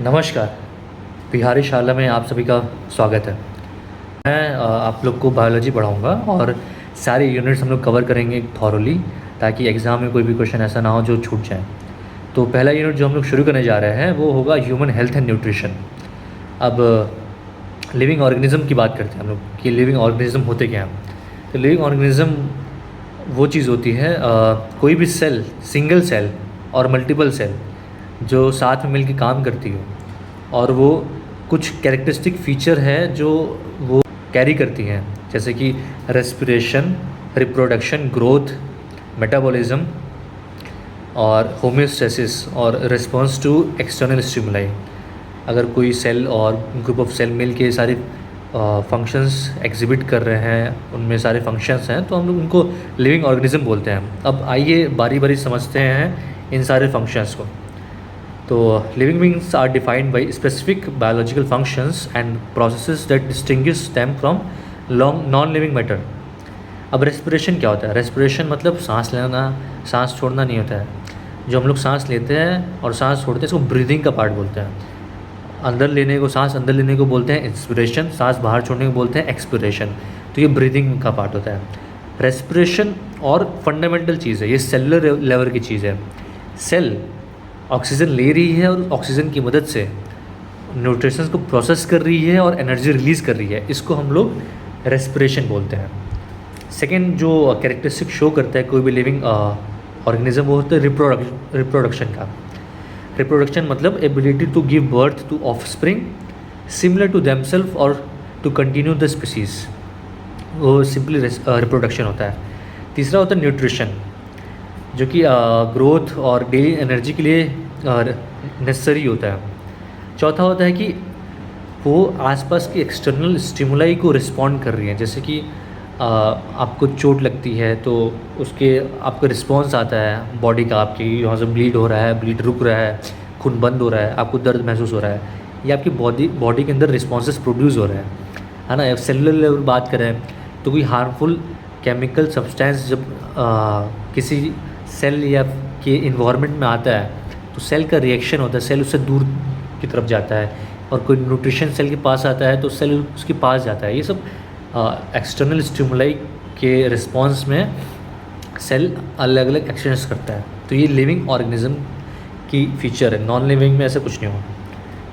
नमस्कार। बिहारी शाला में आप सभी का स्वागत है। मैं आप लोग को बायोलॉजी पढ़ाऊँगा और सारे यूनिट्स हम लोग कवर करेंगे थॉरोली, ताकि एग्ज़ाम में कोई भी क्वेश्चन ऐसा ना हो जो छूट जाए। तो पहला यूनिट जो हम लोग शुरू करने जा रहे हैं वो होगा ह्यूमन हेल्थ एंड न्यूट्रिशन। अब लिविंग ऑर्गेनिज़म की बात करते हैं हम लोग कि लिविंग ऑर्गेनिज़म होते क्या हैं। तो लिविंग ऑर्गेनिज़म वो चीज़ होती है, कोई भी सेल, सिंगल सेल और मल्टीपल सेल जो साथ में मिलकर काम करती हो, और वो कुछ कैरेक्टरिस्टिक फीचर है जो वो कैरी करती हैं, जैसे कि रेस्पिरेशन, रिप्रोडक्शन, ग्रोथ, मेटाबॉलिज्म और होम्योस्टेसिस और रिस्पॉन्स टू एक्सटर्नल स्टिमुलाई। अगर कोई सेल और ग्रुप ऑफ सेल मिल के सारे फंक्शंस एग्जिबिट कर रहे हैं, उनमें सारे फंक्शंस हैं, तो हम लोग उनको लिविंग ऑर्गेनिज्म बोलते हैं। अब आइए बारी बारी समझते हैं इन सारे फंक्शंस को। तो living beings are defined by specific biological functions and processes that distinguish them from non living matter. अब रेस्पिरेशन क्या होता है? रेस्पिरेशन मतलब सांस लेना, सांस छोड़ना नहीं होता है। जो हम लोग सांस लेते हैं और सांस छोड़ते हैं, इसको ब्रीदिंग का पार्ट बोलते हैं। अंदर लेने को, सांस अंदर लेने को बोलते हैं इंस्पिरेशन, सांस बाहर छोड़ने को बोलते हैं एक्सपिरेशन। तो ये ब्रीदिंग का पार्ट होता है। रेस्पिरेशन और फंडामेंटल चीज़ है, ये सेलुलर लेवल की चीज़ है। सेल ऑक्सीजन ले रही है और ऑक्सीजन की मदद से न्यूट्रिशंस को प्रोसेस कर रही है और एनर्जी रिलीज़ कर रही है, इसको हम लोग रेस्पिरेशन बोलते हैं। सेकेंड जो कैरेक्टरिस्टिक शो करता है कोई भी लिविंग ऑर्गेनिज्म, वो होता है रिप्रोडक्शन का। रिप्रोडक्शन मतलब ability to give birth to offspring similar to themselves और टू कंटिन्यू द स्पीसीज, वो सिंपली रिप्रोडक्शन होता है। तीसरा होता है न्यूट्रिशन, जो कि ग्रोथ और डेली एनर्जी के लिए नेसेसरी होता है। चौथा होता है कि वो आसपास की एक्सटर्नल स्टिमुलाई को रिस्पॉन्ड कर रही है, जैसे कि आपको चोट लगती है तो उसके आपका रिस्पॉन्स आता है बॉडी का, आपकी यहाँ से ब्लीड हो रहा है, ब्लीड रुक रहा है, खून बंद हो रहा है, आपको दर्द महसूस हो रहा है, ये आपकी बॉडी के अंदर रिस्पॉन्सेस प्रोड्यूस हो रहे हैं, है ना। सेलुलर लेवल बात करें तो कोई हार्मफुल केमिकल सब्सटेंस जब किसी सेल या के इन्वायरमेंट में आता है तो सेल का रिएक्शन होता है, सेल उससे दूर की तरफ जाता है, और कोई न्यूट्रिशन सेल के पास आता है तो सेल उसके पास जाता है। ये सब एक्सटर्नल स्टिमुलाई के रिस्पॉन्स में सेल अलग अलग एक्शंस करता है। तो ये लिविंग ऑर्गेनिज्म की फीचर है। नॉन लिविंग में ऐसा कुछ नहीं होगा,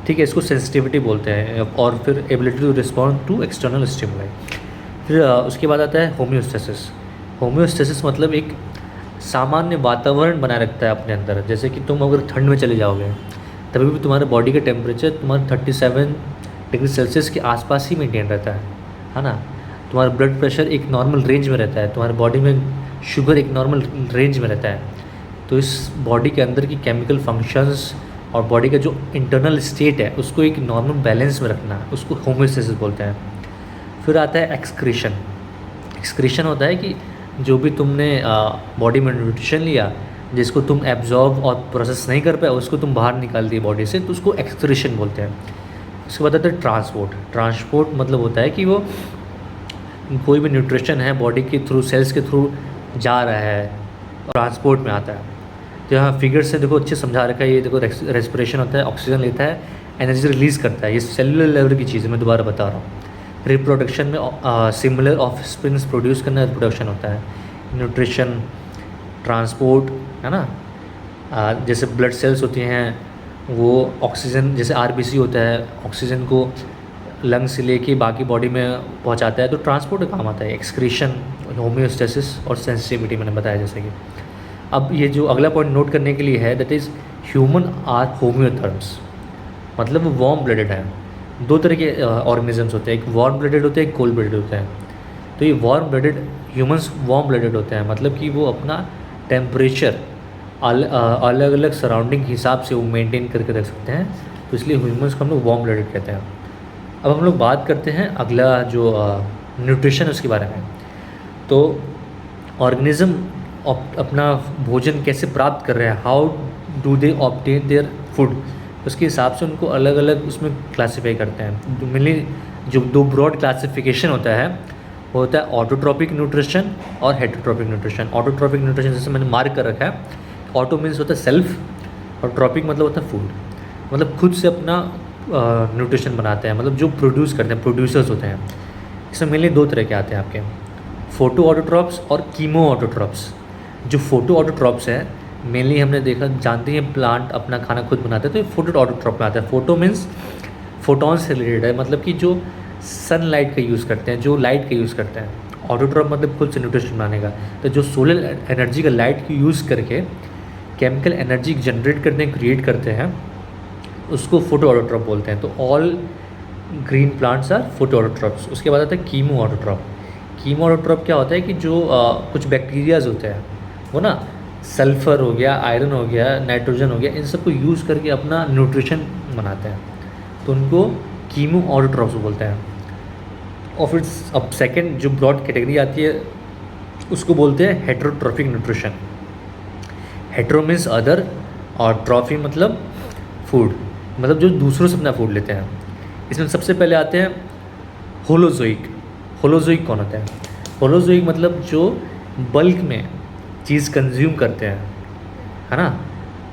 ठीक है। इसको सेंसिटिविटी बोलते हैं। और फिर ability to respond to external stimuli. फिर उसके बाद आता है होम्योस्टेसिस। होम्योस्टेसिस मतलब एक सामान्य वातावरण बनाए रखता है अपने अंदर। जैसे कि तुम अगर ठंड में चले जाओगे तभी भी तुम्हारे बॉडी का टेम्परेचर तुम्हारा 37 डिग्री सेल्सियस के आसपास ही मेंटेन रहता है ना। तुम्हारा ब्लड प्रेशर एक नॉर्मल रेंज में रहता है, तुम्हारे बॉडी में शुगर एक नॉर्मल रेंज में रहता है। तो इस बॉडी के अंदर की केमिकल फंक्शंस और बॉडी का जो इंटरनल स्टेट है उसको एक नॉर्मल बैलेंस में रखना, उसको होम्योस्टेसिस बोलते हैं। फिर आता है एक्सक्रीशन। एक्सक्रीशन होता है कि जो भी तुमने बॉडी में न्यूट्रिशन लिया, जिसको तुम एब्जॉर्ब और प्रोसेस नहीं कर पाए, उसको तुम बाहर निकाल दिए बॉडी से, तो उसको एक्सक्रीशन बोलते हैं। उसके बाद आता है ट्रांसपोर्ट। ट्रांसपोर्ट मतलब होता है कि वो कोई भी न्यूट्रिशन है बॉडी के थ्रू, सेल्स के थ्रू जा रहा है, ट्रांसपोर्ट में आता है। तो यहाँ फिगर से देखो अच्छे समझा रखा है। ये देखो रेस्पिरेशन होता है, ऑक्सीजन लेता है, एनर्जी रिलीज़ करता है, ये सेलुलर लेवल की चीज़ है, मैं दोबारा बता रहा हूँ। रिप्रोडक्शन में सिमिलर ऑफ स्प्रिंग्स प्रोड्यूस करना रिप्रोडक्शन होता है। न्यूट्रिशन, ट्रांसपोर्ट, है ना। जैसे ब्लड सेल्स होती हैं वो ऑक्सीजन, जैसे आरबीसी होता है, ऑक्सीजन को लंग से लेके बाकी बॉडी में पहुंचाता है, तो ट्रांसपोर्ट का काम आता है। एक्सक्रीशन, होम्योस्टेसिस और सेंसिटिविटी मैंने बताया जैसे कि। अब ये जो अगला पॉइंट नोट करने के लिए है, that is human are homeotherms, मतलब वो वार्म ब्लडेड है। दो तरह के ऑर्गेनिजम्स होते हैं, एक वार्म ब्लडेड होते हैं, एक कोल्ड ब्लडेड होते हैं। तो ये warm blooded humans warm blooded होते हैं, मतलब कि वो अपना टेम्परेचर अलग अलग सराउंडिंग के हिसाब से वो मेंटेन करके रख सकते हैं, तो इसलिए ह्यूमंस को हम लोग वार्म ब्लडेड कहते हैं। अब हम लोग बात करते हैं अगला जो न्यूट्रिशन उसके बारे में। तो ऑर्गेनिज्म अपना भोजन कैसे प्राप्त कर रहे हैं, how do they obtain their food, उसके हिसाब से उनको अलग अलग उसमें क्लासीफाई करते हैं। मेनली जो दो ब्रॉड क्लासिफिकेशन होता है वो होता है ऑटोट्रॉपिक न्यूट्रिशन और हेटरोट्रॉपिक न्यूट्रिशन। ऑटोट्रॉपिक न्यूट्रिशन जैसे मैंने मार्क कर रखा है, ऑटो मीन्स होता है सेल्फ और ट्रॉपिक मतलब होता है फूड। मतलब खुद से अपना न्यूट्रिशन बनाते हैं, मतलब जो प्रोड्यूस करते हैं, प्रोड्यूसर्स होते हैं। इसमें मेनली दो तरह के आते हैं आपके, फोटो ऑटोट्रॉप्स और कीमो ऑटोट्रॉप्स। जो फोटो ऑटोट्रॉप्स है मेनली हमने देखा जानते हैं प्लांट अपना खाना खुद बनाते हैं, तो ये फोटो ऑटोट्रॉप में आता है। फोटो मीन्स फोटोन से रिलेटेड है, मतलब कि जो सनलाइट का यूज़ करते हैं, जो लाइट का यूज़ करते हैं। ऑटोट्रॉप मतलब खुद से न्यूट्रिशन बनाने का, तो जो सोलर एनर्जी का लाइट की यूज़ करके केमिकल एनर्जी जनरेट करते हैं, क्रिएट करते हैं, उसको फोटो ऑटोट्रॉप बोलते हैं। तो all green plants are photo autotrophs. उसके बाद आता है कीमो ऑटोट्रॉप। कीमो ऑटोट्रॉप क्या होता है कि जो कुछ बैक्टीरियाज होते हैं वो ना सल्फ़र हो गया, आयरन हो गया, नाइट्रोजन हो गया, इन सबको यूज़ करके अपना न्यूट्रिशन बनाते हैं, तो उनको कीमो ऑटोट्रॉप्स बोलते हैं। और फिर अब सेकंड जो ब्रॉड कैटेगरी आती है उसको बोलते हैं heterotrophic nutrition. Hetero means other और ट्रॉफी मतलब फूड, मतलब जो दूसरों से अपना फूड लेते हैं। इसमें सबसे पहले आते हैं होलोजोइक। होलोजोइक कौन होता है? होलोजोइक मतलब जो बल्क में चीज़ कंज्यूम करते हैं, है ना,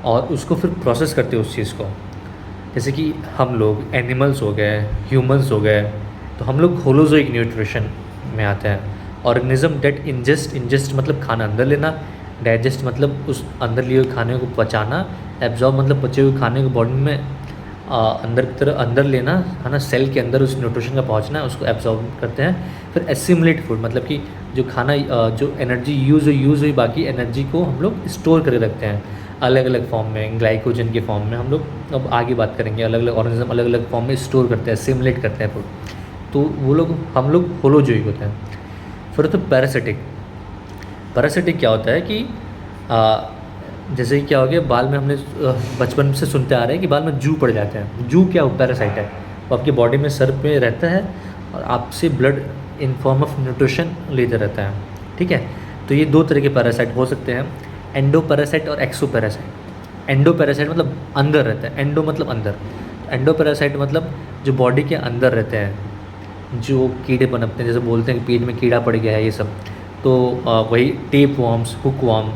और उसको फिर प्रोसेस करते हैं उस चीज़ को। जैसे कि हम लोग एनिमल्स हो गए, ह्यूमंस हो गए, तो हम लोग होलोजोइक न्यूट्रिशन में आते हैं। ऑर्गेनिज्म डेट इंजेस्ट मतलब खाना अंदर लेना, डाइजेस्ट मतलब उस अंदर लिए हुए खाने को पचाना, एब्जॉर्ब मतलब पचे हुए खाने को बॉडी में अंदर की तरह अंदर लेना, है ना, सेल के अंदर उस न्यूट्रिशन का पहुंचना है, उसको एब्जॉर्ब करते हैं। फिर एसिमुलेट फूड मतलब कि जो खाना जो एनर्जी यूज़ हुई बाकी एनर्जी को हम लोग स्टोर करके रखते हैं अलग अलग फॉर्म में, ग्लाइकोजन के फॉर्म में। हम लोग अब आगे बात करेंगे, अलग अलग ऑर्गेनिज्म अलग अलग फॉर्म में स्टोर करते हैं, एसिमुलेट करते हैं फूड, तो वो लोग हम लोग होलोजोइक होते हैं। फिर तो पैरासिटिक। पैरासिटिक क्या होता है कि जैसे कि क्या हो गया, बाल में हमने बचपन से सुनते आ रहे हैं कि बाल में जू पड़ जाते हैं। जू क्या हो? पैरासाइट है, वो आपके बॉडी में सर पे रहता है और आपसे blood in form of nutrition लेते रहता है, ठीक है। तो ये दो तरह के पैरासाइट हो सकते हैं, एंडो पैरासाइट और एक्सो पैरासाइट। एंडो पैरासाइट मतलब अंदर रहता है, एंडो मतलब अंदर, एंडो पैरासाइट मतलब जो बॉडी के अंदर रहते हैं, जो कीड़े पनपते हैं, जैसे बोलते हैं कि पेट में कीड़ा पड़ गया है, ये सब, तो वही टेप वॉर्म्स, हुक वॉर्म,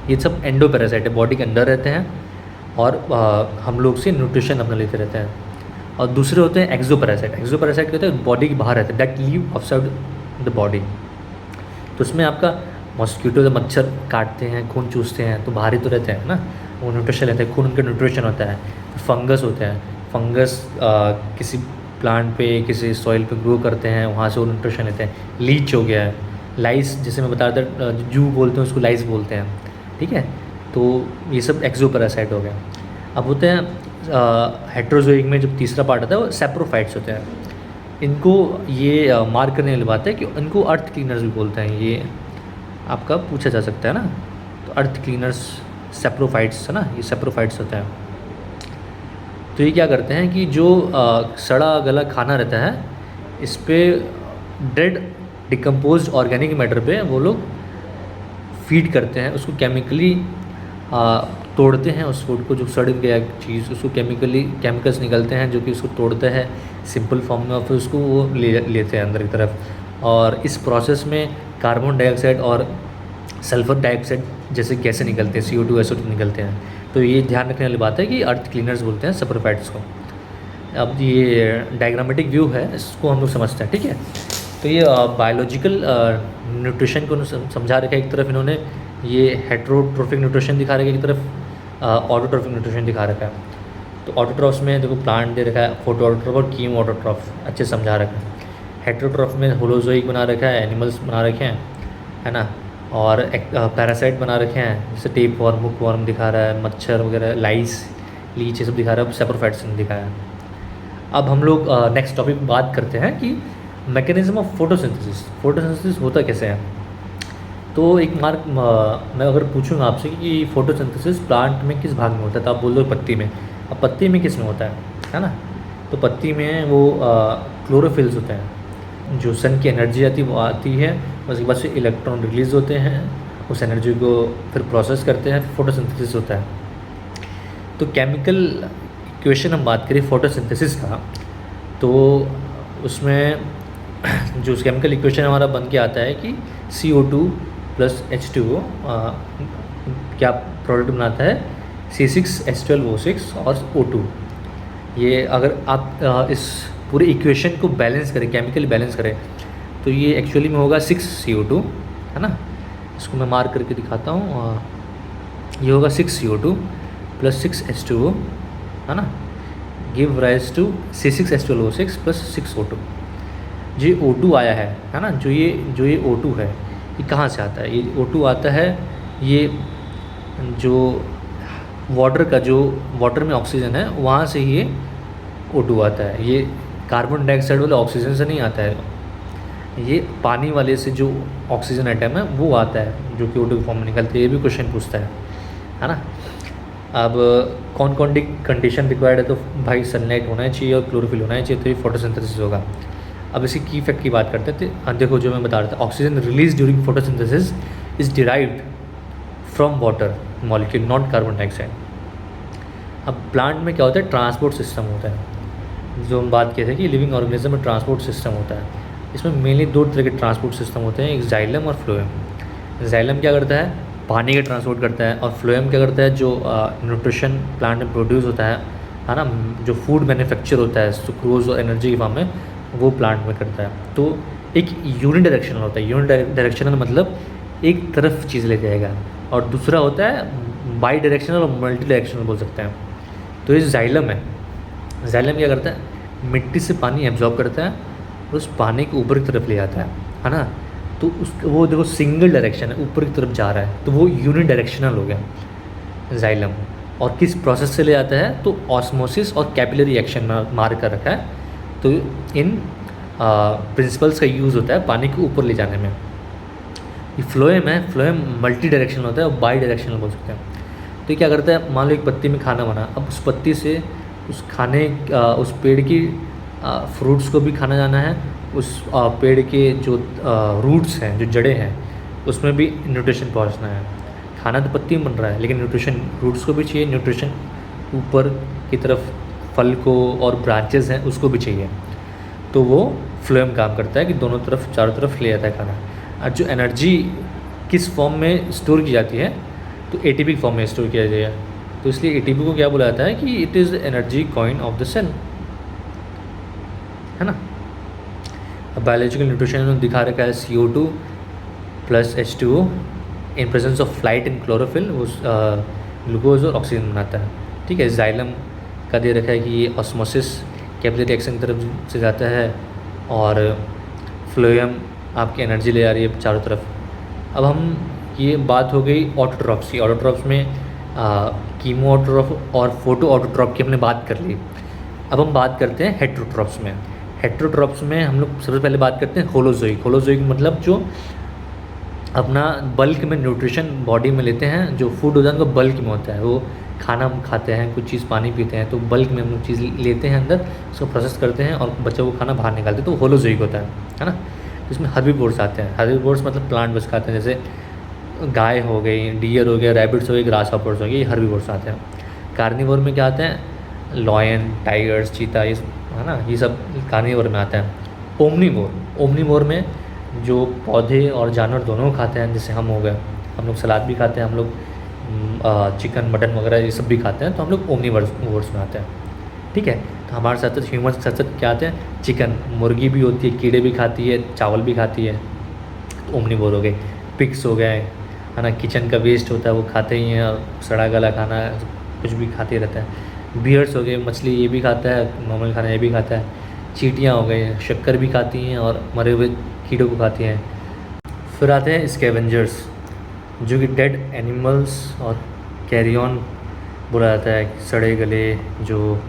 ये सब एंडो पैरासाइट है, बॉडी के अंदर रहते हैं और हम लोग से न्यूट्रिशन अपना लेते रहते हैं। और दूसरे होते हैं एक्सो पैरासाइट। एक्सो पैरासाइट क्या होता है? बॉडी के बाहर रहते हैं, that leave outside the body. तो उसमें आपका मॉस्किटो जब मच्छर काटते हैं, खून चूसते हैं, तो बाहर ही तो रहते हैं ना, वो न्यूट्रिशन लेते हैं, खून उनका न्यूट्रिशन होता है। फंगस होते हैं, फंगस किसी प्लांट पे, किसी सॉइल पे ग्रो करते हैं, वहाँ से वो न्यूट्रिशन लेते हैं। लीच हो गया है, लाइस जैसे मैं बता रहा था, जू बोलते हैं उसको, लाइस बोलते हैं, ठीक है। तो ये सब एक्सो पैरासाइट हो गया। अब होते हैं हेट्रोजोइक में जो तीसरा पार्ट आता है वो सैप्रोफाइट्स होते हैं। इनको ये मार्क करने वाली बात है कि इनको अर्थ क्लीनर्स भी बोलते हैं, ये आपका पूछा जा सकता है ना। तो अर्थ क्लीनर्स सैप्रोफाइट्स है ना, ये सैप्रोफाइट्स होते हैं। तो ये क्या करते हैं कि जो सड़ा गला खाना रहता है, इस पर डेड डिकम्पोज ऑर्गेनिक मैटर पे वो लोग फीड करते हैं, उसको केमिकली तोड़ते हैं उस फूड को, जो सड़ गया चीज़, उसको केमिकल्स निकलते हैं जो कि उसको तोड़ते हैं सिंपल फॉर्म में, और फिर उसको वो लेते हैं अंदर की तरफ। और इस प्रोसेस में कार्बन डाइऑक्साइड और सल्फर डाइऑक्साइड जैसे गैसें निकलते हैं, CO2 SO2 निकलते हैं। तो ये ध्यान रखने वाली बात है कि अर्थ क्लीनर्स बोलते हैं सैप्रोफाइट्स को। अब ये डायग्रामेटिक व्यू है, इसको हम लोग समझते हैं, ठीक है। तो ये बायोलॉजिकल न्यूट्रिशन को समझा रखा है, एक तरफ इन्होंने ये हेटेरोट्रोफिक न्यूट्रिशन दिखा रखा है, एक तरफ ऑटोट्रोफिक न्यूट्रिशन दिखा रखा है। तो ऑटोट्रॉफ्स में देखो प्लांट दे रखा है, फोटो ऑटोट्रॉफ और कीमो ऑटोट्रॉफ अच्छे समझा रखा है। हेटेरोट्रॉफ में होलोजोइक बना रखा है, एनिमल्स बना रखे हैं, है ना, और पैरासाइट बना रखे हैं, जैसे टेप वॉर्म, हुक वॉर्म दिखा रहा है, मच्छर वगैरह, लाइस, लीच, ये सब दिखा रहा है। सैप्रोफाइट्स ने दिखाया है। अब हम लोग नेक्स्ट टॉपिक पर बात करते हैं कि मैकेनिज्म ऑफ फोटोसिंथेसिस। फोटोसिंथेसिस होता कैसे है? तो एक मार्क मैं अगर पूछूंगा आपसे कि फोटोसिंथेसिस प्लांट में किस भाग में होता है, तो आप बोल दो पत्ती में। अब पत्ती में किस में होता है ना, तो पत्ती में वो क्लोरोफिल्स होते हैं, जो सन की एनर्जी आती है, उसके बाद से इलेक्ट्रॉन रिलीज़ होते हैं, उस एनर्जी को फिर प्रोसेस करते हैं, फोटोसिंथेसिस होता है। तो केमिकल इक्वेशन हम बात करें फोटोसिंथेसिस का, तो उसमें जो केमिकल इक्वेशन हमारा बन के आता है कि CO2 + H2O क्या प्रोडक्ट बनाता है, C6H12O6 और O2। ये अगर आप इस पूरे इक्वेशन को बैलेंस करें, केमिकली बैलेंस करें, तो ये एक्चुअली में होगा 6CO2, है ना। इसको मैं मार्क करके दिखाता हूँ। ये होगा 6CO2 प्लस 6H2O, है ना, give rise to C6H12O6 plus 6O2। जो ये O2 आया है ना, जो ये O2 है, ये कहाँ से आता है? ये O2 आता है, ये जो वाटर में ऑक्सीजन है वहाँ से ये O2 आता है। ये कार्बन डाइऑक्साइड वाले ऑक्सीजन से नहीं आता है, ये पानी वाले से जो ऑक्सीजन एटम है वो आता है, जो कि O2 के फॉर्म में निकलते हैं। ये भी क्वेश्चन पूछता है ना। अब कौन कौन सी कंडीशन रिक्वायर्ड है? तो भाई सनलाइट होना चाहिए और क्लोरोफिल होना चाहिए, तो ये फोटोसिंथेसिस होगा। अब इसी की इफेक्ट की बात करते थे। देखो, जो मैं बता रहा था, oxygen release during photosynthesis is derived from water molecule, not carbon dioxide. अब प्लांट में क्या होता है? ट्रांसपोर्ट सिस्टम होता है। जो हम बात किए थे कि लिविंग ऑर्गेनिज्म में ट्रांसपोर्ट सिस्टम होता है। इसमें मेनली 2 तरह के ट्रांसपोर्ट सिस्टम होते हैं, एक जाइलम और फ्लोएम। जाइलम क्या करता है? पानी का ट्रांसपोर्ट करता है। और फ्लोएम क्या करता है? जो न्यूट्रिशन प्लांट में प्रोड्यूस होता है ना, जो फूड मैन्युफैक्चर होता है सुक्रोज और एनर्जी की फॉर्म में, वो प्लांट में करता है। तो एक यूनि डायरेक्शनल होता है। यूनि डायरेक्शनल मतलब एक तरफ चीज़ ले जाएगा, और दूसरा होता है बाई डायरेक्शनल और मल्टी डायरेक्शनल बोल सकते हैं। तो ये जाइलम है। जाइलम क्या करता है? मिट्टी से पानी एब्जॉर्ब करता है और उस पानी को ऊपर की तरफ ले जाता है ना। तो उस वो देखो सिंगल डायरेक्शन है, ऊपर की तरफ जा रहा है, तो वो यूनि डायरेक्शनल हो गया जाइलम। और किस प्रोसेस से ले जाता है? तो ऑस्मोसिस और कैपिलरी एक्शन में मार कर रखा है। तो इन प्रिंसिपल्स का यूज़ होता है पानी को ऊपर ले जाने में। ये फ्लोएम है। फ्लोएम मल्टी डायरेक्शनल होता है और बाई डायरेक्शनल बोल सकते हैं। तो ये क्या करता है? मान लो एक पत्ती में खाना बना, अब उस पत्ती से उस पेड़ की फ्रूट्स को भी खाना जाना है, उस पेड़ के जो रूट्स हैं, जो जड़ें हैं, उसमें भी न्यूट्रिशन पहुंचना है। खाना तो पत्ती में बन रहा है, लेकिन न्यूट्रिशन रूट्स को भी चाहिए, न्यूट्रिशन ऊपर की तरफ फल को और ब्रांचेस हैं उसको भी चाहिए। तो वो फ्लोएम काम करता है कि दोनों तरफ, चारों तरफ ले जाता है खाना। और जो एनर्जी किस फॉर्म में स्टोर की जाती है? तो एटीपी फॉर्म में स्टोर किया जाएगा। तो इसलिए एटीपी को क्या बोला जाता है? कि it is energy coin of the cell, है ना। अब बायोलॉजिकल न्यूट्रिशन में दिखा रखा है CO2 plus H2O in presence of light in chlorophyll, वो ग्लूकोज और ऑक्सीजन बनाता है। ठीक है। जाइलम का दे रखा है कि ये ऑस्मोसिस कैपिलरी एक्शन की तरफ से जाता है, और फ्लोएम आपकी एनर्जी ले आ रही है चारों तरफ। अब हम, ये बात हो गई ऑटोट्रॉप्स की। ऑटोट्रॉप्स में कीमो ऑटोट्रॉप और फोटो ऑटोट्रॉप की हमने बात कर ली। अब हम बात करते हैं हेट्रोट्रॉप्स में। हेट्रोट्रॉप्स में हम लोग सबसे पहले बात करते हैं होलोजोइक। होलोजोइक मतलब जो अपना बल्क में न्यूट्रिशन बॉडी में लेते हैं, जो फूड होता है उनका बल्क में होता है। वो खाना हम खाते हैं, कुछ चीज़ पानी पीते हैं, तो बल्क में हम लोग चीज़ लेते हैं अंदर, उसको प्रोसेस करते हैं और बच्चा वो खाना बाहर निकालते हैं, तो होलोजोइक होता है ना। इसमें हर्बीवोर्स आते हैं। हर्बीवोर्स मतलब प्लांट बस खाते हैं, जैसे गाय हो गई, डियर हो गया, रैबिट्स हो गई, ग्रास हॉपर्स हो गई, ये हर्बीवोर्स आते हैं। कार्निवोर में क्या आते हैं? लॉयन, टाइगर्स, चीता, ये है ना, ये सब कार्निवोर में आता है। ओमनीवोर में जो पौधे और जानवर दोनों खाते हैं, जैसे हम हो गए, हम लोग सलाद भी खाते हैं, हम लोग चिकन मटन वगैरह ये सब भी खाते हैं, तो हम लोग ओमनीवोर्स में आते हैं। ठीक है। तो हमारे साथ साथ ह्यूमन साथ साथ क्या आते हैं? चिकन, मुर्गी भी होती है, कीड़े भी खाती है, चावल भी खाती है, तो ओमनीवोर हो गए। पिग्स हो गए, है ना, किचन का वेस्ट होता है वो खाते ही हैं, और सड़ा गला खाना कुछ भी खाते रहता है। बियर्स हो गए, मछली ये भी खाता है, नॉर्मल खाना ये भी खाता है। चींटियाँ हो गई, शक्कर भी खाती हैं और मरे हुए कीड़ों को खाती हैं। फिर आते हैं स्कैवेंजर्स, जो कि डेड एनिमल्स और कैरियन बोला जाता है, सड़े गले जो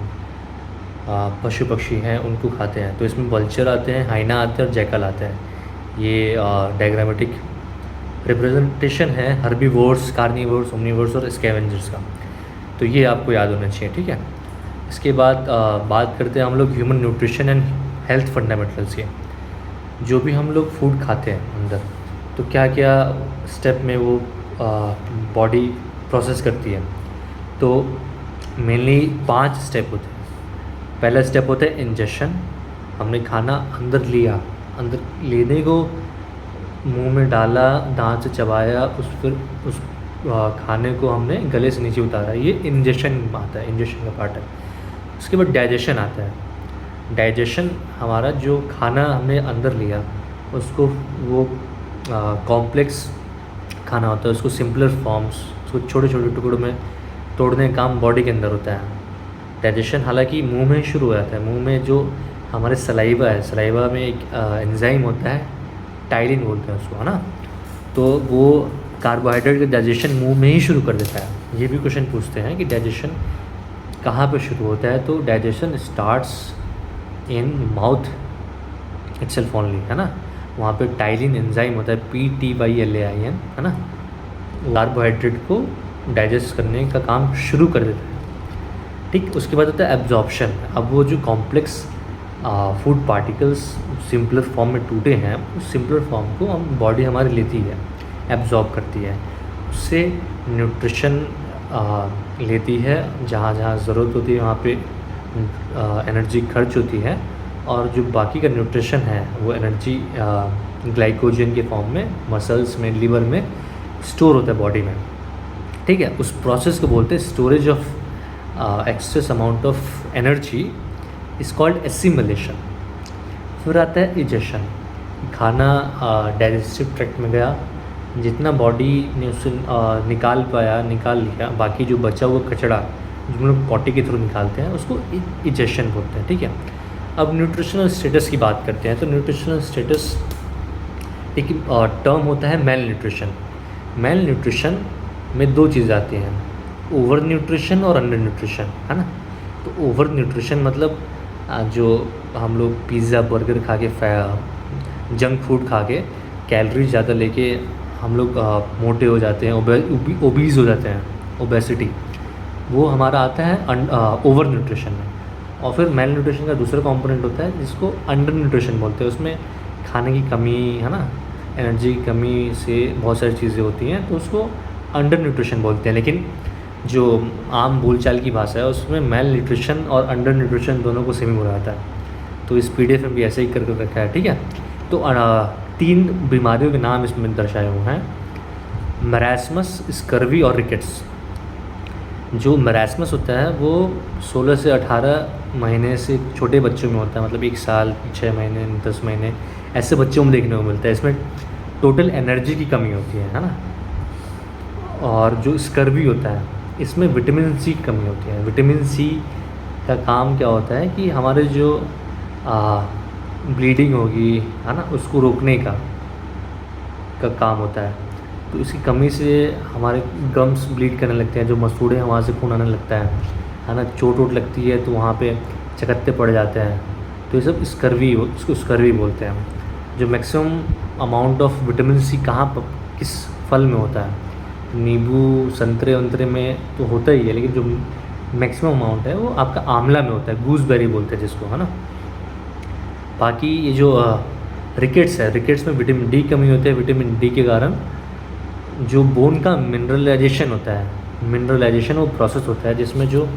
पशु पक्षी हैं उनको खाते हैं। तो इसमें वल्चर आते हैं, हाइना आते हैं और जैकल आते हैं। ये डायग्रामेटिक रिप्रेजेंटेशन है हर्बीवोर्स, कार्निवोर्स, ओमनीवोर्स और स्कैवेंजर्स का। तो ये आपको याद होना चाहिए। ठीक है। इसके बाद बात करते हैं हम लोग human nutrition and health fundamentals के। जो भी हम लोग फूड खाते हैं अंदर, तो क्या क्या स्टेप में वो बॉडी प्रोसेस करती है? तो मेनली 5 स्टेप होते हैं। पहला स्टेप होता है इंजेशन। हमने खाना अंदर लिया, अंदर लेने को मुंह में डाला, दांत से चबाया, फिर उस खाने को हमने गले से नीचे उतारा, ये इंजेशन आता है, इंजेशन का पार्ट है। उसके बाद डाइजेशन आता है। डाइजेशन हमारा जो खाना हमने अंदर लिया उसको वो कॉम्प्लेक्स खाना होता है, उसको सिंपलर फॉर्म्स, उसको छोटे छोटे टुकड़ों में तोड़ने का काम बॉडी के अंदर होता है। डाइजेशन हालांकि मुंह में ही शुरू हो जाता है। मुंह में जो हमारे सलाइवा है, सलाइवा में एक एंजाइम होता है, टाइलिन बोलते हैं उसको, है ना। तो वो कार्बोहाइड्रेट का डाइजेशन मुंह में ही शुरू कर देता है। ये भी क्वेश्चन पूछते हैं कि डाइजेशन कहाँ पे शुरू होता है, तो digestion starts in mouth itself only, है ना। वहाँ पे टाइलिन एंजाइम होता है, PTYLAIN, है ना। कार्बोहाइड्रेट को डाइजेस्ट करने का काम शुरू कर देता है। ठीक, उसके बाद होता है एब्जॉर्प्शन। अब वो जो complex food particles simpler form में टूटे हैं, उस सिंपलर फॉर्म को हम बॉडी हमारी लेती है, एब्जॉर्ब करती है, उससे न्यूट्रिशन लेती है। जहाँ जहाँ ज़रूरत होती है वहाँ पे एनर्जी खर्च होती है, और जो बाकी का न्यूट्रिशन है वो एनर्जी ग्लाइकोजन के फॉर्म में मसल्स में, लिवर में स्टोर होता है बॉडी में। ठीक है, उस प्रोसेस को बोलते हैं storage of excess amount of energy is called assimilation. फिर आता है इजेशन। खाना डाइजेस्टिव ट्रैक्ट में गया, जितना बॉडी ने उससे निकाल पाया निकाल लिया, बाकी जो बचा हुआ कचरा जो हम लोग पॉटी के थ्रू निकालते हैं उसको इजेशन बोलते हैं। ठीक है, अब न्यूट्रिशनल स्टेटस की बात करते हैं। तो न्यूट्रिशनल स्टेटस एक टर्म होता है मेल न्यूट्रिशन। मेल न्यूट्रिशन में दो चीज़ आती हैं, ओवर न्यूट्रिशन और अंडर न्यूट्रिशन, है ना। तो ओवर न्यूट्रिशन मतलब जो हम लोग पिज़्ज़ा बर्गर खा के जंक फूड खा के कैलोरी ज़्यादा लेके हम लोग मोटे हो जाते हैं, ओबीज़ हो जाते हैं, ओबेसिटी, वो हमारा आता है ओवर न्यूट्रिशन में। और फिर मेल न्यूट्रिशन का दूसरा कंपोनेंट होता है जिसको अंडर न्यूट्रिशन बोलते हैं। उसमें खाने की कमी, है ना, एनर्जी की कमी से बहुत सारी चीज़ें होती हैं, तो उसको अंडर न्यूट्रिशन बोलते हैं। लेकिन जो आम बोलचाल की भाषा है उसमें मेल न्यूट्रिशन और अंडर न्यूट्रिशन दोनों को सेम ही बोला जाता है। तो इस PDF में भी ऐसे ही करके रखा है। ठीक है, तो 3 बीमारियों के नाम इसमें दर्शाए हुए हैं, मरास्मस, स्कर्वी और रिकेट्स। जो मरास्मस होता है वो 16 से 18 महीने से छोटे बच्चों में होता है, मतलब 1 साल, 6 महीने, 10 महीने, ऐसे बच्चों में देखने को मिलता है। इसमें टोटल एनर्जी की कमी होती है ना। और जो स्कर्वी होता है इसमें विटामिन C की कमी होती है। विटामिन C का काम क्या होता है कि हमारे जो ब्लीडिंग होगी, है ना, उसको रोकने का काम होता है। तो इसकी कमी से हमारे गम्स ब्लीड करने लगते हैं, जो मसूड़े हैं वहाँ से खून आने लगता है ना। चोट वोट लगती है तो वहाँ पे चकत्ते पड़ जाते हैं। तो ये सब स्कर्वी, इसको स्कर्वी बोलते हैं। जो maximum amount of vitamin C कहाँ पर, किस फल में होता है, नींबू, संतरे वंतरे में तो होता ही है, लेकिन जो मैक्सिमम अमाउंट है वो आपका आंवला में होता है, गूसबेरी बोलते हैं जिसको, है ना। बाकी ये जो रिकेट्स है, रिकेट्स में विटामिन D कमी होती है। विटामिन D के कारण जो बोन का मिनरलाइजेशन होता है, मिनरलाइजेशन वो प्रोसेस होता है जिसमें जो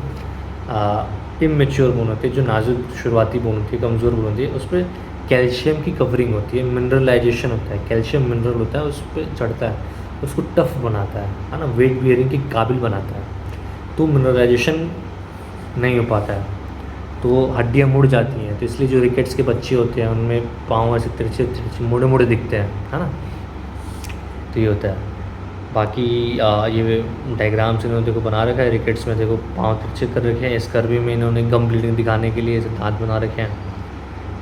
इमेच्योर बोन होती है, जो नाजुक शुरुआती बोन होती है, कमज़ोर बोन होती है, उस पर कैल्शियम की कवरिंग होती है, मिनरलाइजेशन होता है, कैल्शियम मिनरल होता है, उस पर चढ़ता है, उसको टफ बनाता है ना, वेट बियरिंग के काबिल बनाता है। तो मिनरलाइजेशन नहीं हो पाता है तो हड्डियाँ मुड़ जाती हैं। तो इसलिए जो रिकेट्स के बच्चे होते हैं उनमें पाँव ऐसे तिरछे तिरछे मुड़े मुड़े दिखते हैं, है ना। तो ये होता है। बाकी ये डायग्राम से इन्होंने देखो बना रखा है। रिकेट्स में देखो पाँव तिरछे कर रखे हैं, स्कर्वी में इन्होंने गम ब्लीडिंग दिखाने के लिए दांत बना रखे हैं,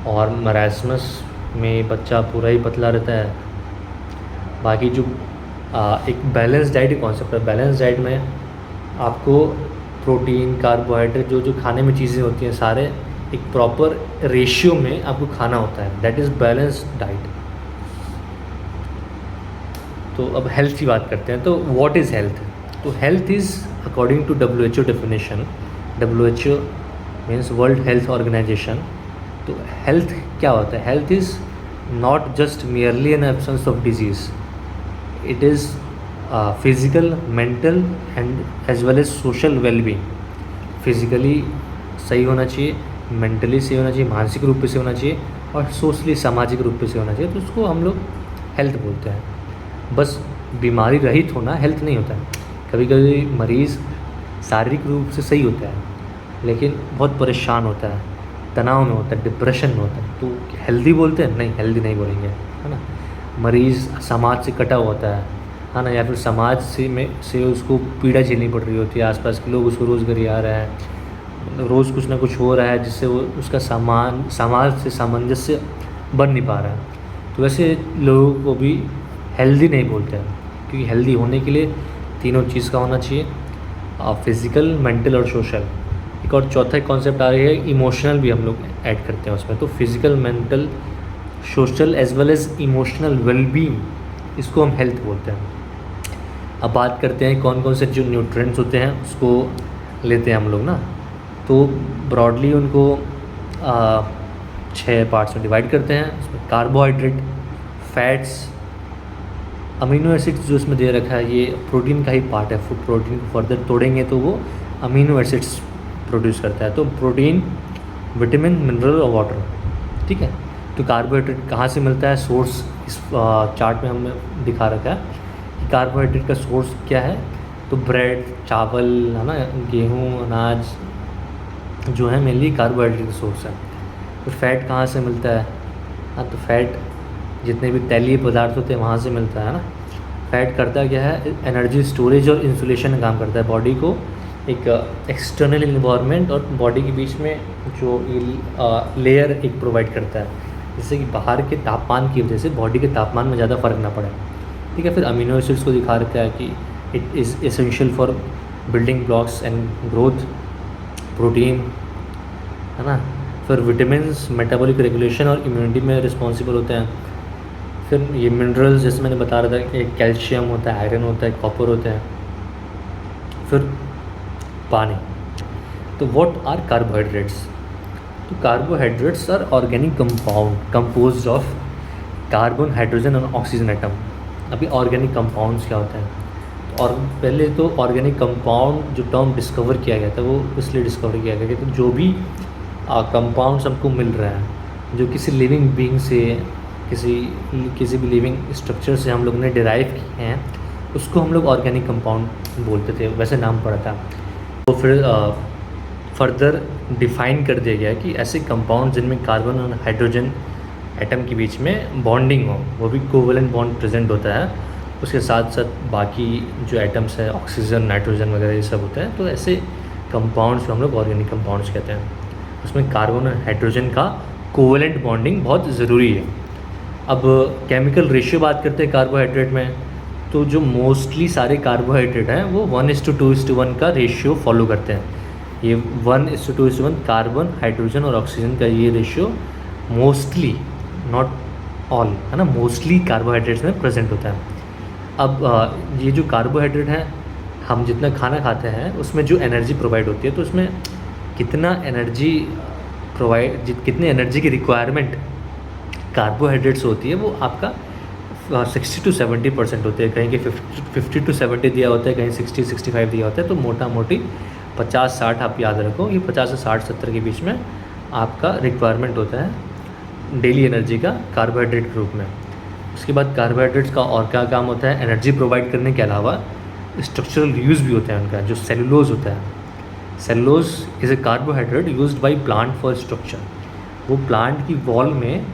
और मरास्मस में बच्चा पूरा ही पतला रहता है। बाकी जो एक बैलेंस डाइट कॉन्सेप्ट है, बैलेंस डाइट में आपको प्रोटीन, कार्बोहाइड्रेट, जो जो खाने में चीज़ें होती हैं सारे एक प्रॉपर रेशियो में आपको खाना होता है, दैट इज़ बैलेंस डाइट। तो अब हेल्थ की बात करते हैं। तो व्हाट इज़ हेल्थ? तो health is according to WHO definition, WHO means world health organization. तो हेल्थ क्या होता है? Health is not just merely an absence of disease, it is physical, mental and as well as social wellbeing. Physically सही होना चाहिए, mentally सही होना चाहिए, मानसिक रूप से होना चाहिए, और सोशली सामाजिक रूप से होना चाहिए। तो उसको हम लोग हेल्थ बोलते हैं। बस बीमारी रहित होना हेल्थ नहीं होता है। कभी कभी मरीज़ शारीरिक रूप से सही होता है लेकिन बहुत परेशान होता है, तनाव में होता है, डिप्रेशन में होता है, तो हेल्दी बोलते हैं? नहीं, हेल्दी नहीं बोलेंगे, है ना। मरीज़ समाज से कटा हुआ होता है ना, या फिर समाज से उसको पीड़ा झेलनी पड़ रही होती है, आसपास के लोग उसको रोज़ गरिया रहे हैं, रोज़ कुछ ना कुछ हो रहा है जिससे वो उसका समाज से सामंजस्य बन नहीं पा रहा है। तो वैसे लोगों को भी हेल्दी नहीं बोलते हैं, क्योंकि हेल्दी होने के लिए तीनों चीज़ का होना चाहिए, फिज़िकल, मेंटल और सोशल। एक और चौथा कॉन्सेप्ट आ रही है, इमोशनल भी हम लोग ऐड करते हैं उसमें। तो physical, mental, social as well as emotional wellbeing, इसको हम हेल्थ बोलते हैं। अब बात करते हैं कौन कौन से जो न्यूट्रिएंट्स होते हैं उसको लेते हैं हम लोग ना। तो ब्रॉडली उनको 6 पार्ट्स में डिवाइड करते हैं। उसमें कार्बोहाइड्रेट, फैट्स, अमीनो एसिड्स जो इसमें दे रखा है ये प्रोटीन का ही पार्ट है। फूड प्रोटीन को फर्दर तोड़ेंगे तो वो अमीनो एसिड्स प्रोड्यूस करता है। तो प्रोटीन, विटामिन, मिनरल और वाटर, ठीक है। तो कार्बोहाइड्रेट कहाँ से मिलता है? सोर्स इस चार्ट में हमने दिखा रखा है कि कार्बोहाइड्रेट का सोर्स क्या है। तो ब्रेड, चावल, है ना, गेहूँ, अनाज जो है मेनली कार्बोहाइड्रेट का सोर्स है। तो फैट कहाँ से मिलता है? हाँ, तो फैट जितने भी तैलीय पदार्थ होते हैं वहाँ से मिलता है ना। फैट करता क्या है? एनर्जी स्टोरेज और इंसुलेशन का काम करता है। बॉडी को एक एक्सटर्नल इन्वायरमेंट और बॉडी के बीच में जो लेयर एक प्रोवाइड करता है, जिससे कि बाहर के तापमान की वजह से बॉडी के तापमान में ज़्यादा फ़र्क ना पड़े, ठीक है। फिर अमीनो एसिड्स को दिखा रखा है कि it is essential for building blocks and growth. Protein, है ना। फिर विटामिन्स मेटाबॉलिक रेगुलेशन और इम्यूनिटी में रिस्पॉन्सिबल होते हैं। फिर ये मिनरल्स जैसे मैंने बता रहा था, एक कैल्शियम होता है, आयरन होता है, कॉपर होता है। फिर पानी। तो व्हाट आर कार्बोहाइड्रेट्स? तो carbohydrates are organic compound composed of carbon, hydrogen और ऑक्सीजन एटम। अभी ऑर्गेनिक कंपाउंड्स क्या होते हैं? और पहले तो ऑर्गेनिक कंपाउंड जो टर्म डिस्कवर किया गया था वो इसलिए डिस्कवर किया गया कि तो जो भी कंपाउंड्स हमको मिल रहे हैं जो किसी लिविंग बीइंग से, किसी भी लिविंग स्ट्रक्चर से हम लोग ने डिराइव किए हैं, उसको हम लोग ऑर्गेनिक कंपाउंड बोलते थे, वैसे नाम पड़ा था। तो फिर फर्दर डिफ़ाइन कर दिया गया कि ऐसे कंपाउंड जिनमें कार्बन और हाइड्रोजन एटम के बीच में बॉन्डिंग हो, वो भी कोवेलेंट बॉन्ड प्रेजेंट होता है, उसके साथ साथ बाकी जो एटम्स है ऑक्सीजन, नाइट्रोजन वगैरह ये सब होते हैं। तो ऐसे कंपाउंड्स को हम लोग ऑर्गेनिक कंपाउंड्स कहते हैं। उसमें कार्बन और हाइड्रोजन का कोवेलेंट बॉन्डिंग बहुत ज़रूरी है। अब केमिकल रेशियो बात करते हैं कार्बोहाइड्रेट में, तो जो मोस्टली सारे कार्बोहाइड्रेट हैं वो 1:2:1 का रेशियो फॉलो करते हैं। ये 1:2:1 कार्बन, हाइड्रोजन और ऑक्सीजन का ये रेशियो मोस्टली, नॉट ऑल, है ना, मोस्टली कार्बोहाइड्रेट्स में प्रेजेंट होता है। अब ये जो कार्बोहाइड्रेट है, हम जितना खाना खाते हैं उसमें जो एनर्जी प्रोवाइड होती है, तो उसमें कितना एनर्जी कितने एनर्जी की रिक्वायरमेंट कार्बोहाइड्रेट्स होती है वो आपका 60 to 70% होते हैं। कहीं के 50 to 70 दिया होता है, कहीं 60-65 दिया होता है। तो मोटा मोटी 50-60 आप याद रखो, ये 50 से 60-70 के बीच में आपका रिक्वायरमेंट होता है डेली एनर्जी का कार्बोहाइड्रेट के रूप में। उसके बाद कार्बोहाइड्रेट्स का और क्या काम होता है? एनर्जी प्रोवाइड करने के अलावा स्ट्रक्चरल यूज़ भी होता है उनका। जो सेलुलोज होता है, cellulose is a carbohydrate used by plant for structure. वो प्लांट की वॉल में,